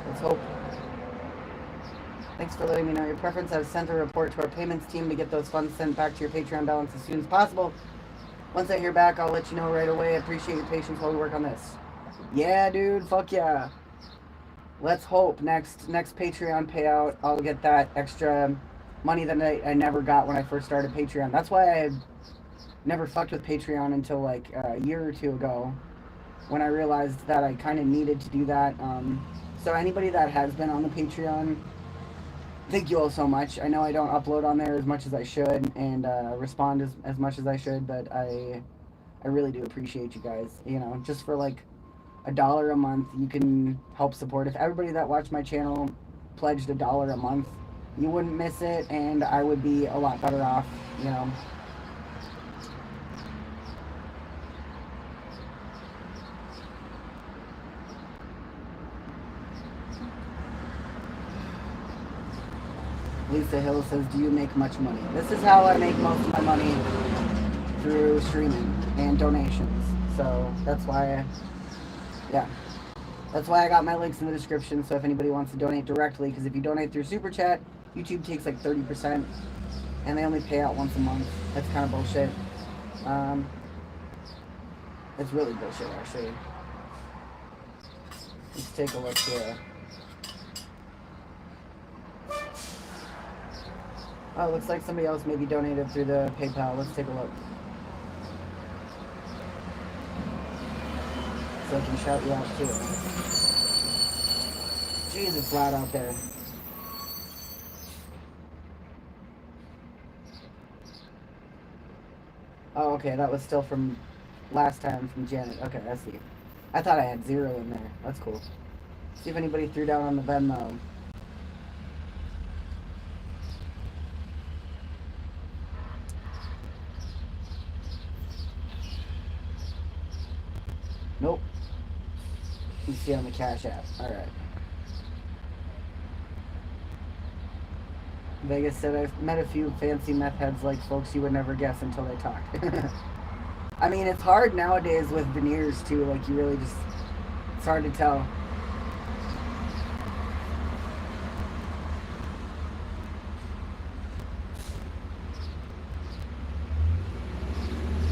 Let's hope. Thanks for letting me know your preference. I've sent a report to our payments team to get those funds sent back to your Patreon balance as soon as possible. Once I hear back, I'll let you know right away. I appreciate your patience while we work on this. Yeah, dude. Fuck yeah. Let's hope next Patreon payout, I'll get that extra money that I never got when I first started Patreon. That's why I never fucked with Patreon until like a year or two ago, when I realized that I kind of needed to do that. So anybody that has been on the Patreon, thank you all so much. I know I don't upload on there as much as I should and respond as much as I should, but I really do appreciate you guys. You know, just for like $1 a month, you can help support. If everybody that watched my channel pledged $1 a month, you wouldn't miss it, and I would be a lot better off, you know. Lisa Hill says, do you make much money? This is how I make most of my money, through streaming and donations. So that's why, that's why I got my links in the description. So if anybody wants to donate directly, because if you donate through Super Chat, YouTube takes like 30%, and they only pay out once a month. That's kind of bullshit. It's really bullshit, actually. Let's take a look here. Oh, looks like somebody else maybe donated through the PayPal. Let's take a look. So I can shout you out too. Jeez, it's loud out there. Oh, okay, that was still from last time from Janet. Okay, I see. I thought I had 0 in there. That's cool. See if anybody threw down on the Venmo. Nope. You see on the Cash App. Alright. Vegas said, I've met a few fancy meth heads like folks you would never guess until they talk. I mean, it's hard nowadays with veneers too. Like, you really just... It's hard to tell.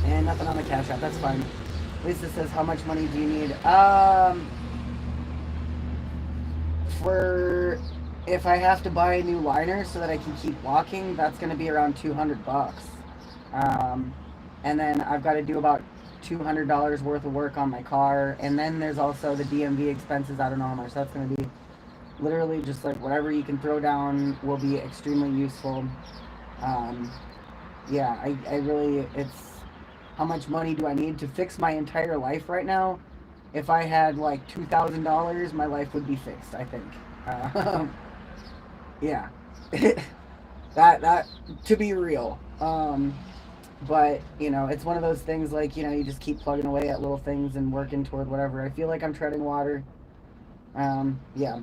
And nothing on the Cash App. That's fine. Lisa says, how much money do you need? For if I have to buy a new liner so that I can keep walking, that's going to be around $200. And then I've got to do about $200 worth of work on my car, and then there's also the DMV expenses. I don't know how much that's going to be. Literally just like whatever you can throw down will be extremely useful. Yeah, I really, it's how much money do I need to fix my entire life right now? If I had like $2,000, my life would be fixed, I think. Yeah. that to be real. But you know, it's one of those things like, you know, you just keep plugging away at little things and working toward whatever. I feel like I'm treading water. Yeah.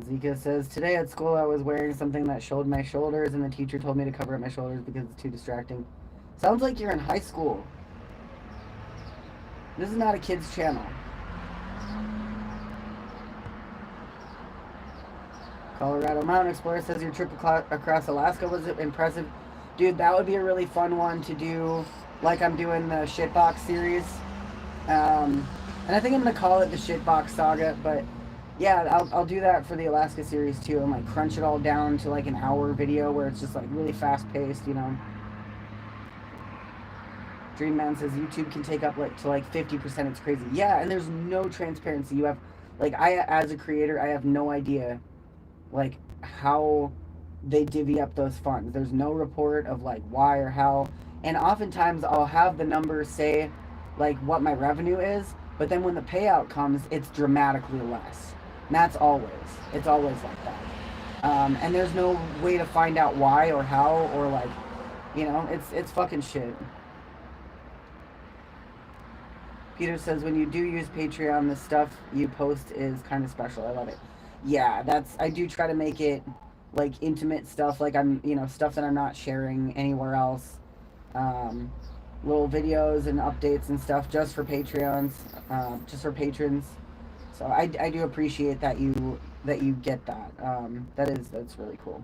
Zika says, today at school I was wearing something that showed my shoulders and the teacher told me to cover up my shoulders because it's too distracting. Sounds like you're in high school. This is not a kid's channel. Colorado Mountain Explorer says your trip across Alaska was impressive. Dude, that would be a really fun one to do, like I'm doing the Shitbox series. And I think I'm going to call it the Shitbox Saga, but yeah, I'll do that for the Alaska series too, and like crunch it all down to like an hour video where it's just like really fast paced, you know. Dreamman says YouTube can take up like to like 50%. It's crazy. Yeah, and there's no transparency. You have, like, I as a creator, I have no idea like how they divvy up those funds. There's no report of like why or how, and oftentimes I'll have the numbers say like what my revenue is, but then when the payout comes, it's dramatically less. And that's always, it's always like that. And there's no way to find out why or how, or like, you know, it's fucking shit. Peter says, when you do use Patreon, the stuff you post is kind of special. I love it. Yeah, I do try to make it like intimate stuff, like I'm, you know, stuff that I'm not sharing anywhere else. Little videos and updates and stuff just for Patreons, just for patrons. So I do appreciate that you get that. That's really cool.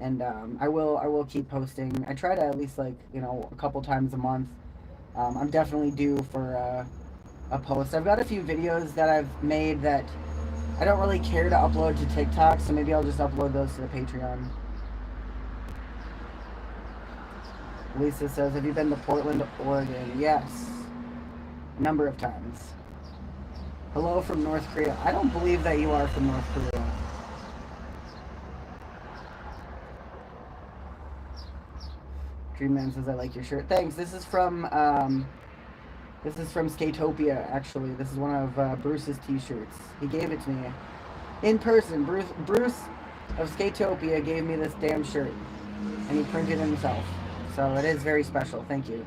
And I will keep posting. I try to at least, like, you know, a couple times a month. I'm definitely due for a post. I've got a few videos that I've made that I don't really care to upload to TikTok, so maybe I'll just upload those to the Patreon. Lisa says, have you been to Portland, Oregon? Yes. A number of times. Hello from North Korea. I don't believe that you are from North Korea. Dreamman says, I like your shirt. Thanks. This is from Skatopia, actually. This is one of Bruce's t-shirts. He gave it to me in person. Bruce of Skatopia gave me this damn shirt, and he printed it himself. So it is very special. Thank you.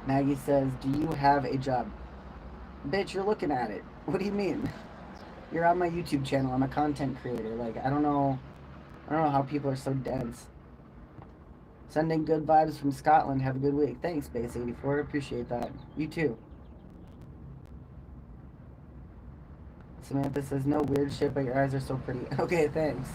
Maggie says, do you have a job? Bitch, you're looking at it. What do you mean? You're on my YouTube channel. I'm a content creator. Like, I don't know how people are so dense. Sending good vibes from Scotland. Have a good week. Thanks, Base84. Appreciate that. You too. Samantha says, no weird shit, but your eyes are so pretty. Okay, thanks.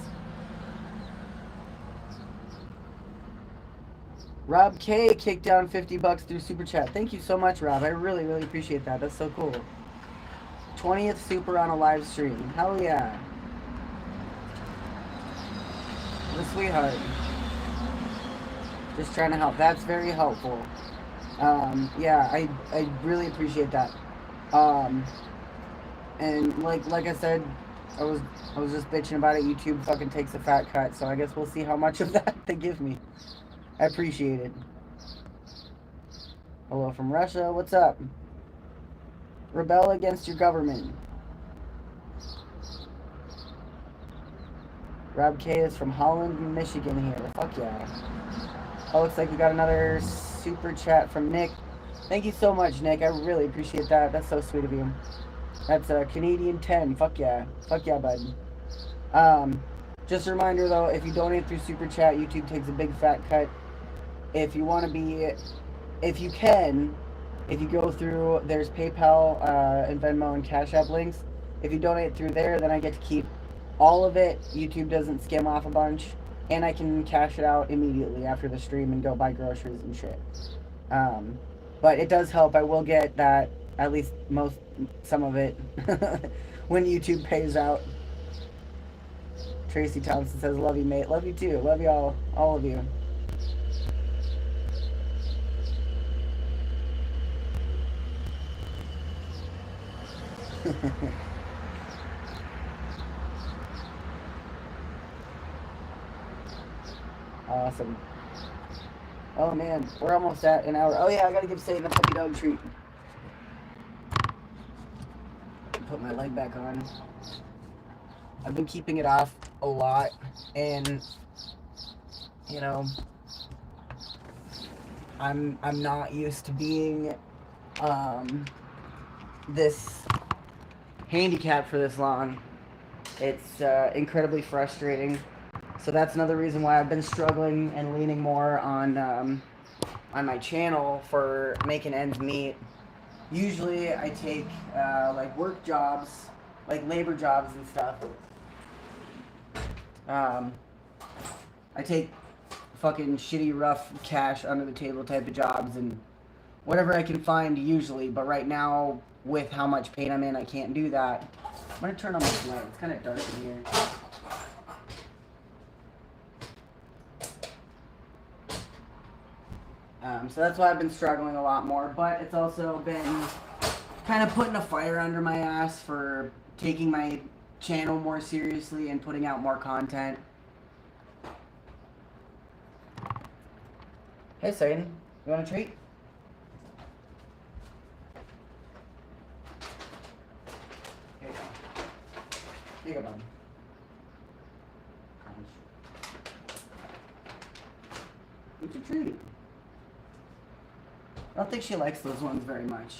Rob K kicked down $50 through Super Chat. Thank you so much, Rob. I really, really appreciate that. That's so cool. 20th Super on a live stream. Hell yeah. The sweetheart. Just trying to help. That's very helpful. Yeah, I really appreciate that. And like I said, I was just bitching about it. YouTube fucking takes a fat cut, so I guess we'll see how much of that they give me. I appreciate it. Hello from Russia. What's up? Rebel against your government. Rob K is from Holland, Michigan here. Fuck yeah. Oh, looks like we got another super chat from Nick. Thank you so much, Nick. I really appreciate that. That's so sweet of you. That's a Canadian 10. Fuck yeah. Fuck yeah, bud. Just a reminder though, if you donate through super chat, YouTube takes a big fat cut. If you want to be, if you can, if you go through, there's PayPal and Venmo and Cash App links. If you donate through there, then I get to keep all of it. YouTube doesn't skim off a bunch, and I can cash it out immediately after the stream and go buy groceries and shit. But it does help. I will get that, at least some of it, when YouTube pays out. Tracy Thompson says, "Love you, mate. Love you too. Love you all of you." Awesome. Oh man, we're almost at an hour. Oh yeah, I gotta give Satan a puppy dog treat. Put my leg back on. I've been keeping it off a lot, and you know, I'm not used to being this handicapped for this long. It's incredibly frustrating. So that's another reason why I've been struggling and leaning more on my channel for making ends meet. Usually I take like work jobs, like labor jobs and stuff. I take fucking shitty, rough cash under the table type of jobs and whatever I can find usually. But right now, with how much pain I'm in, I can't do that. I'm gonna turn on my light. It's kind of dark in here. So that's why I've been struggling a lot more, but it's also been kind of putting a fire under my ass for taking my channel more seriously and putting out more content. Hey, Satan, you want a treat? Here you go. Here you go, bud. What's your treat? I don't think she likes those ones very much.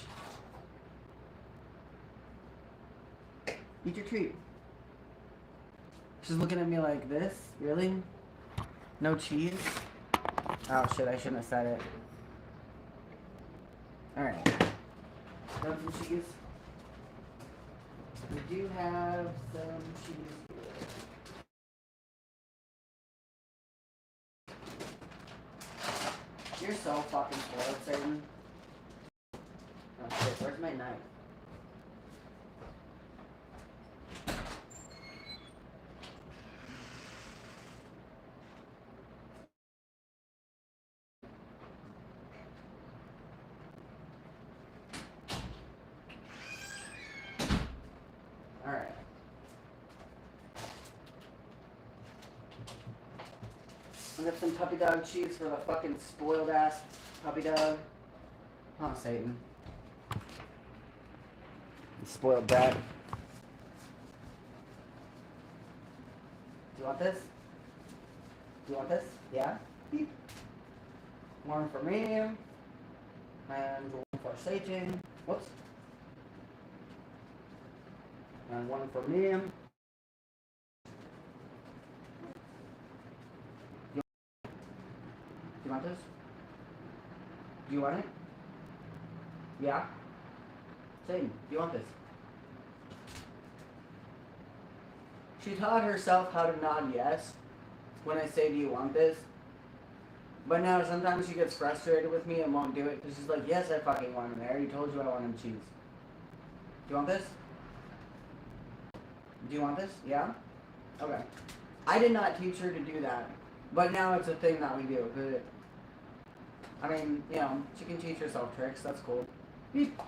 Eat your treat. She's looking at me like this. Really? No cheese? Oh shit, I shouldn't have said it. Alright. Got some cheese? We do have some cheese here. You're so fucking spoiled, Satan. Oh shit, where's my knife? Alright. I got some puppy dog cheese for the fucking spoiled ass puppy dog. Oh, Satan. You spoiled brat. Do you want this? Do you want this? Yeah? Beep. One for me. And one for Satan. Whoops. And one for me. Do you want this? Do you want it? Yeah? Satan, do you want this? She taught herself how to nod yes when I say, do you want this? But now sometimes she gets frustrated with me and won't do it because she's like, yes, I fucking want him. I already told you I want him cheese. Do you want this? Do you want this? Yeah? Okay. I did not teach her to do that. But now it's a thing that we do. I mean, you know, she can teach herself tricks. That's cool. Beep.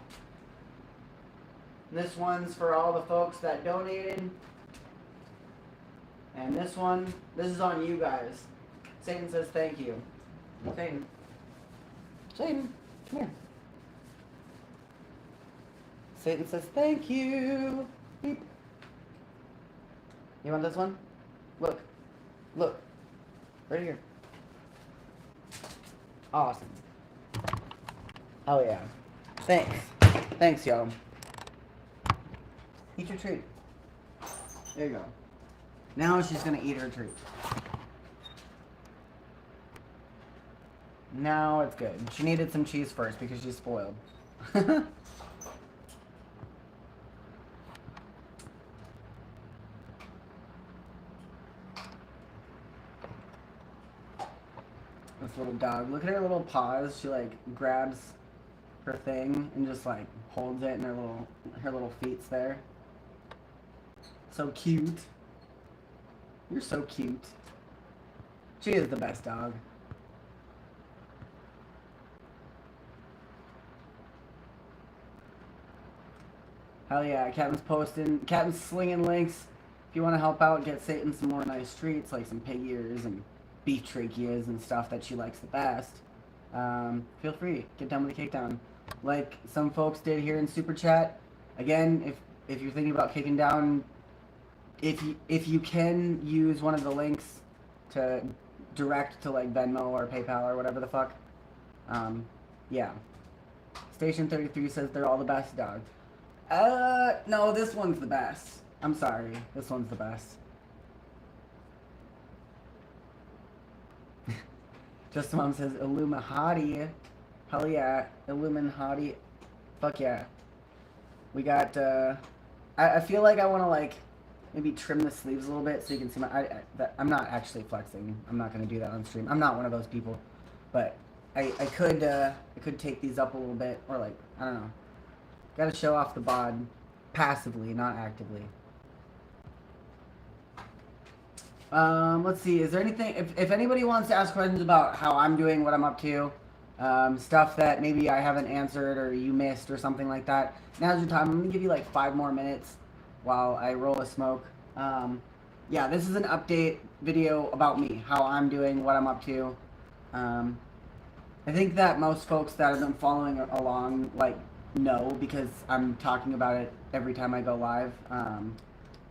This one's for all the folks that donated. And this one, this is on you guys. Satan says thank you. Satan. Satan, come here. Satan says thank you. Beep. You want this one? Look, Look. Right here. Awesome. Oh yeah. Thanks. Thanks, yo. Eat your treat. There you go. Now she's gonna eat her treat. Now it's good. She needed some cheese first because she's spoiled. This little dog. Look at her little paws. She like grabs her thing and just like holds it, and her little feet's there. So cute. You're so cute. She is the best dog. Hell yeah, Captain's slinging links. If you want to help out, get Satan some more nice treats, like some pig ears and beef tracheas and stuff that she likes the best. Feel free, get down with the cake down. Like some folks did here in Super Chat. Again, if you're thinking about kicking down, if you can use one of the links to direct to like Venmo or PayPal or whatever the fuck. Yeah. Station 33 says they're all the best, dog. No, this one's the best. I'm sorry. This one's the best. Just Mom says Illuminati. Hell yeah. Illuminati. Fuck yeah. We got, I feel like I want to, like, maybe trim the sleeves a little bit so you can see my, I'm not actually flexing. I'm not going to do that on stream. I'm not one of those people. But I could take these up a little bit, or like, I don't know. Gotta show off the bod passively, not actively. Let's see, is there anything, if anybody wants to ask questions about how I'm doing, what I'm up to, stuff that maybe I haven't answered or you missed or something like that, now's your time. I'm gonna give you like 5 more minutes while I roll a smoke. Yeah, this is an update video about me, how I'm doing, what I'm up to. I think that most folks that have been following along, like, know, because I'm talking about it every time I go live,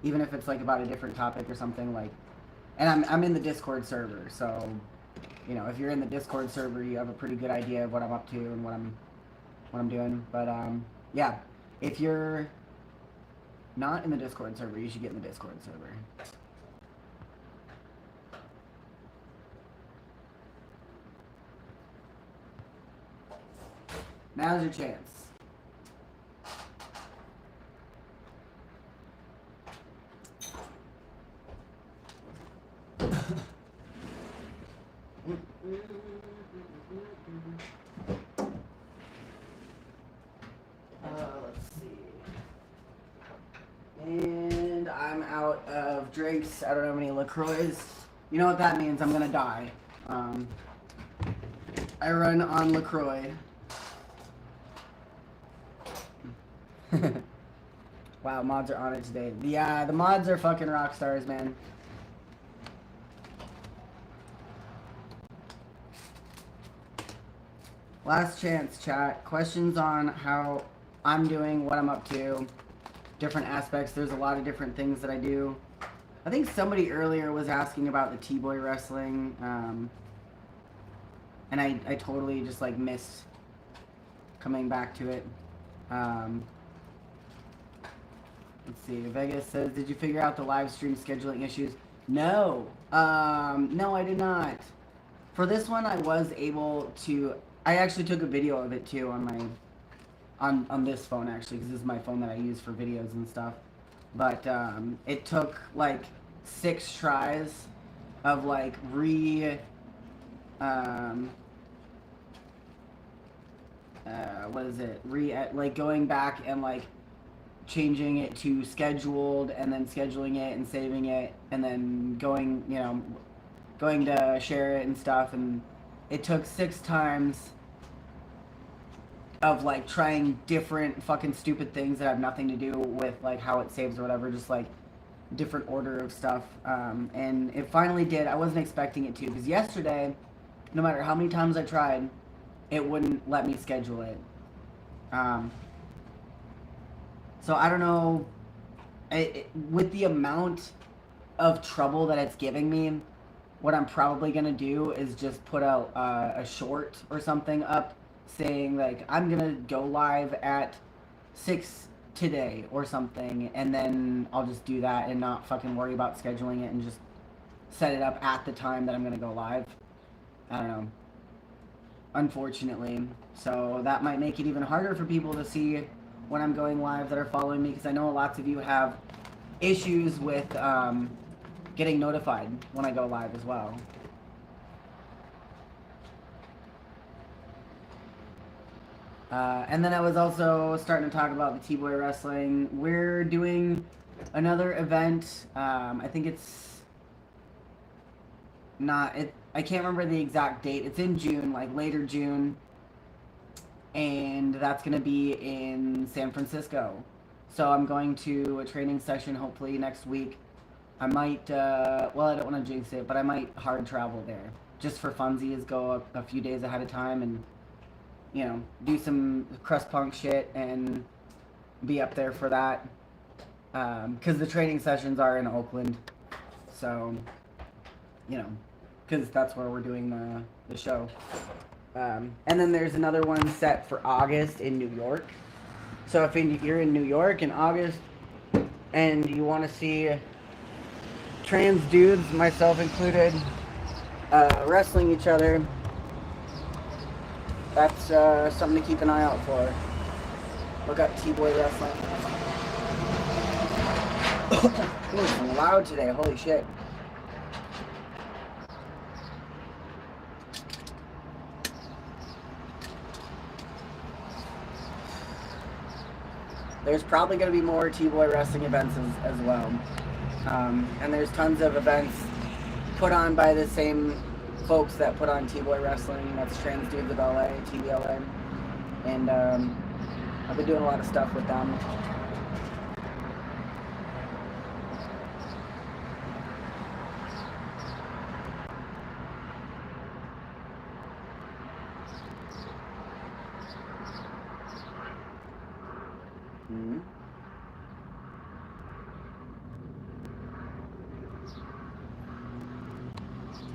even if it's like about a different topic or something, like, and I'm in the Discord server, so, you know, if you're in the Discord server, you have a pretty good idea of what I'm up to and what I'm doing. But yeah, if you're not in the Discord server, you should get in the Discord server. Now's your chance. Let's see. And I'm out of drinks. I don't have any LaCroix. You know what that means? I'm gonna die. I run on LaCroix. Wow, mods are on it today. The mods are fucking rock stars, man. Last chance, chat. Questions on how I'm doing, what I'm up to, different aspects. There's a lot of different things that I do. I think somebody earlier was asking about the T-boy wrestling, and I totally just like missed coming back to it. Let's see. Vegas says, "Did you figure out the live stream scheduling issues?" No. No, I did not. For this one, I was able to. I actually took a video of it too on my, on this phone actually, because this is my phone that I use for videos and stuff. But it took like 6 tries of like what is it? Like going back and like changing it to scheduled, and then scheduling it and saving it, and then going, you know, going to share it and stuff, and it took 6 times of like trying different fucking stupid things that have nothing to do with like how it saves or whatever, just like different order of stuff, and it finally did. I wasn't expecting it to, because yesterday, no matter how many times I tried, it wouldn't let me schedule it. So I don't know, with the amount of trouble that it's giving me, what I'm probably gonna do is just put out a short or something up saying like I'm gonna go live at 6 today or something, and then I'll just do that and not fucking worry about scheduling it and just set it up at the time that I'm gonna go live. I don't know. Unfortunately, so that might make it even harder for people to see when I'm going live that are following me, because I know lots of you have issues with getting notified when I go live as well. And then I was also starting to talk about the T-Boy Wrestling. We're doing another event. I think it's not... I can't remember the exact date. It's in June, like later June. And that's going to be in San Francisco. So I'm going to a training session hopefully next week. I might, well, I don't want to jinx it, but I might hard travel there. Just for funsies, go a few days ahead of time and, you know, do some crust punk shit and be up there for that. Because the training sessions are in Oakland. So, you know, because that's where we're doing the show. And then there's another one set for August in New York. So if you're in New York in August and you want to see trans dudes, myself included, wrestling each other, that's something to keep an eye out for. Look up T-Boy Wrestling. It's loud today, holy shit. There's probably going to be more T-Boy Wrestling events as well. And there's tons of events put on by the same folks that put on T-Boy Wrestling. That's Trans Dudes of LA, TBLA. And I've been doing a lot of stuff with them.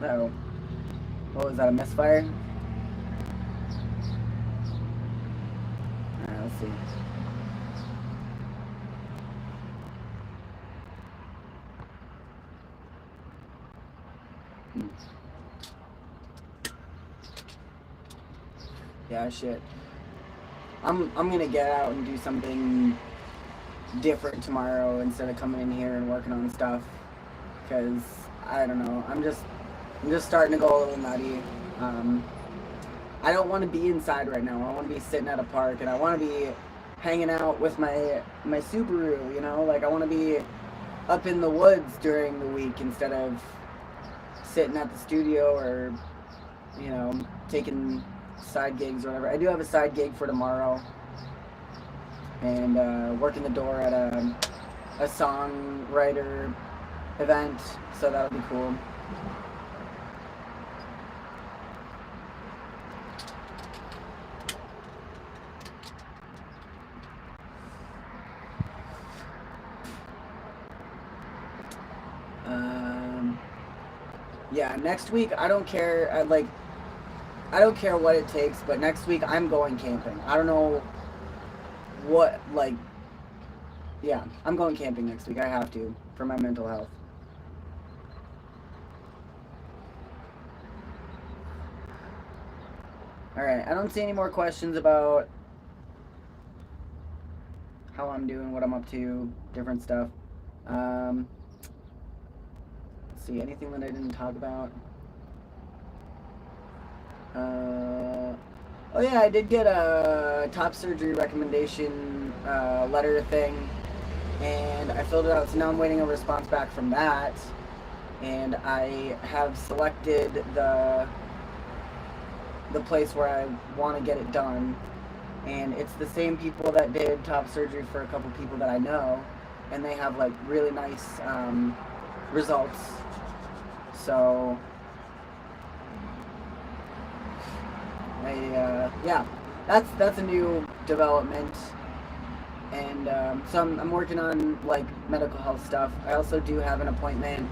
Oh, what was that, a misfire? Alright, let's see. Yeah, shit. I'm gonna get out and do something different tomorrow instead of coming in here and working on stuff. Because, I don't know, I'm just starting to go a little nutty. I don't want to be inside right now. I want to be sitting at a park, and I want to be hanging out with my Subaru, you know? Like, I want to be up in the woods during the week instead of sitting at the studio or, you know, taking side gigs or whatever. I do have a side gig for tomorrow, and working the door at a songwriter event, so that'll be cool. Yeah, next week, I don't care, I don't care what it takes, but next week I'm going camping. I don't know what, like, yeah, I'm going camping next week. I have to, for my mental health. Alright, I don't see any more questions about how I'm doing, what I'm up to, different stuff. Let's see, anything that I didn't talk about? Oh yeah, I did get a top surgery recommendation letter thing, and I filled it out, so now I'm waiting a response back from that, and I have selected the place where I want to get it done, and it's the same people that did top surgery for a couple people that I know, and they have like really nice results. So yeah, that's a new development, and so I'm working on like medical health stuff. I also do have an appointment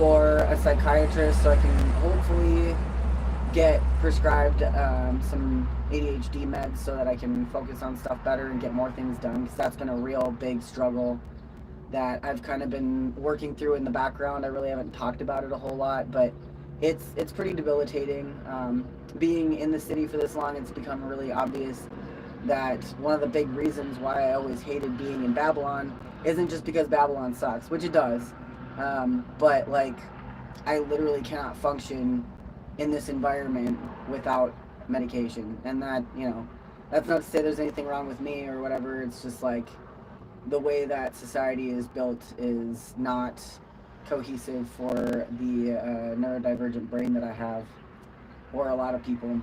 for a psychiatrist so I can hopefully get prescribed some ADHD meds so that I can focus on stuff better and get more things done, because that's been a real big struggle that I've kind of been working through in the background. I really haven't talked about it a whole lot, but it's pretty debilitating. Being in the city for this long, it's become really obvious that one of the big reasons why I always hated being in Babylon isn't just because Babylon sucks, which it does, but like I literally cannot function in this environment without medication. And that, you know, that's not to say there's anything wrong with me or whatever. It's just like the way that society is built is not cohesive for the neurodivergent brain that I have, or a lot of people.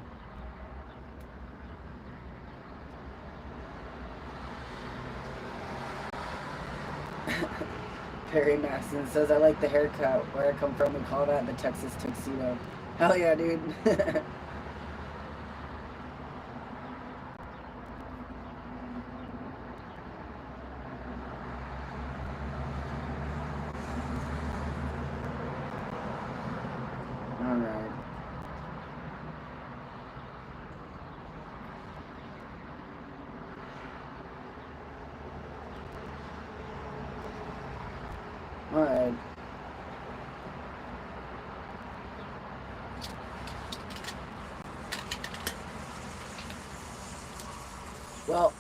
Perry Maston says, I like the haircut. Where I come from, we call that the Texas tuxedo. Hell yeah, dude. Alright. Alright. Well,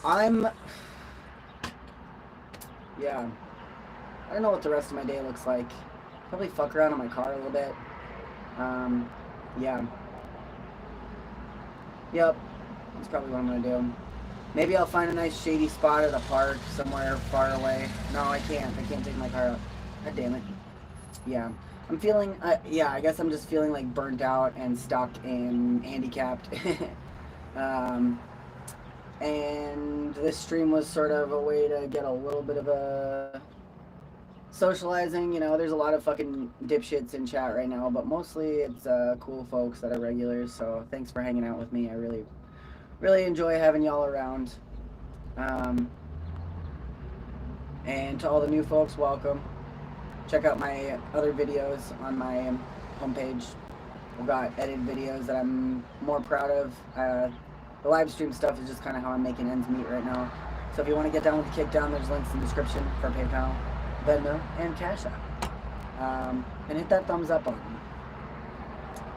yeah. I don't know what the rest of my day looks like. Probably fuck around in my car a little bit. Yeah. Yep. That's probably what I'm gonna do. Maybe I'll find a nice shady spot at a park somewhere far away. No, I can't. I can't take my car out. God damn it. Yeah. I'm feeling, yeah, I guess I'm just feeling like burnt out and stuck and handicapped. And this stream was sort of a way to get a little bit of a socializing. You know, there's a lot of fucking dipshits in chat right now, but mostly it's cool folks that are regulars. So thanks for hanging out with me. I really enjoy having y'all around. And to all the new folks, welcome. Check out my other videos on my homepage. I've got edited videos that I'm more proud of. The live stream stuff is just kind of how I'm making ends meet right now. So if you want to get down with the kickdown, there's links in the description for PayPal, Venmo, and Cash App. And hit that thumbs up button.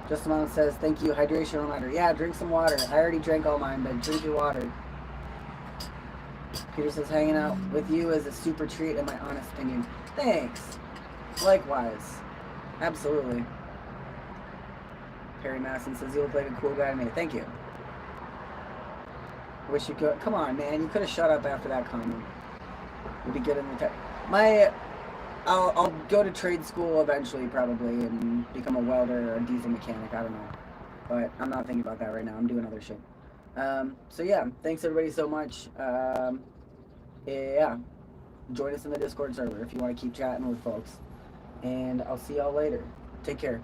Just Amount says, thank you, hydration reminder. Yeah, drink some water. I already drank all mine, but drink your water. Peter says, hanging out with you is a super treat in my honest opinion. Thanks. Likewise. Absolutely. Perry Masson says, you look like a cool guy to me. Thank you. Wish you could. Come on, man. You could have shut up after that comment. You'd be good in the tech. I'll go to trade school eventually, probably, and become a welder or a diesel mechanic. I don't know. But I'm not thinking about that right now. I'm doing other shit. So yeah, thanks everybody so much. Yeah. Join us in the Discord server if you want to keep chatting with folks. And I'll see y'all later. Take care.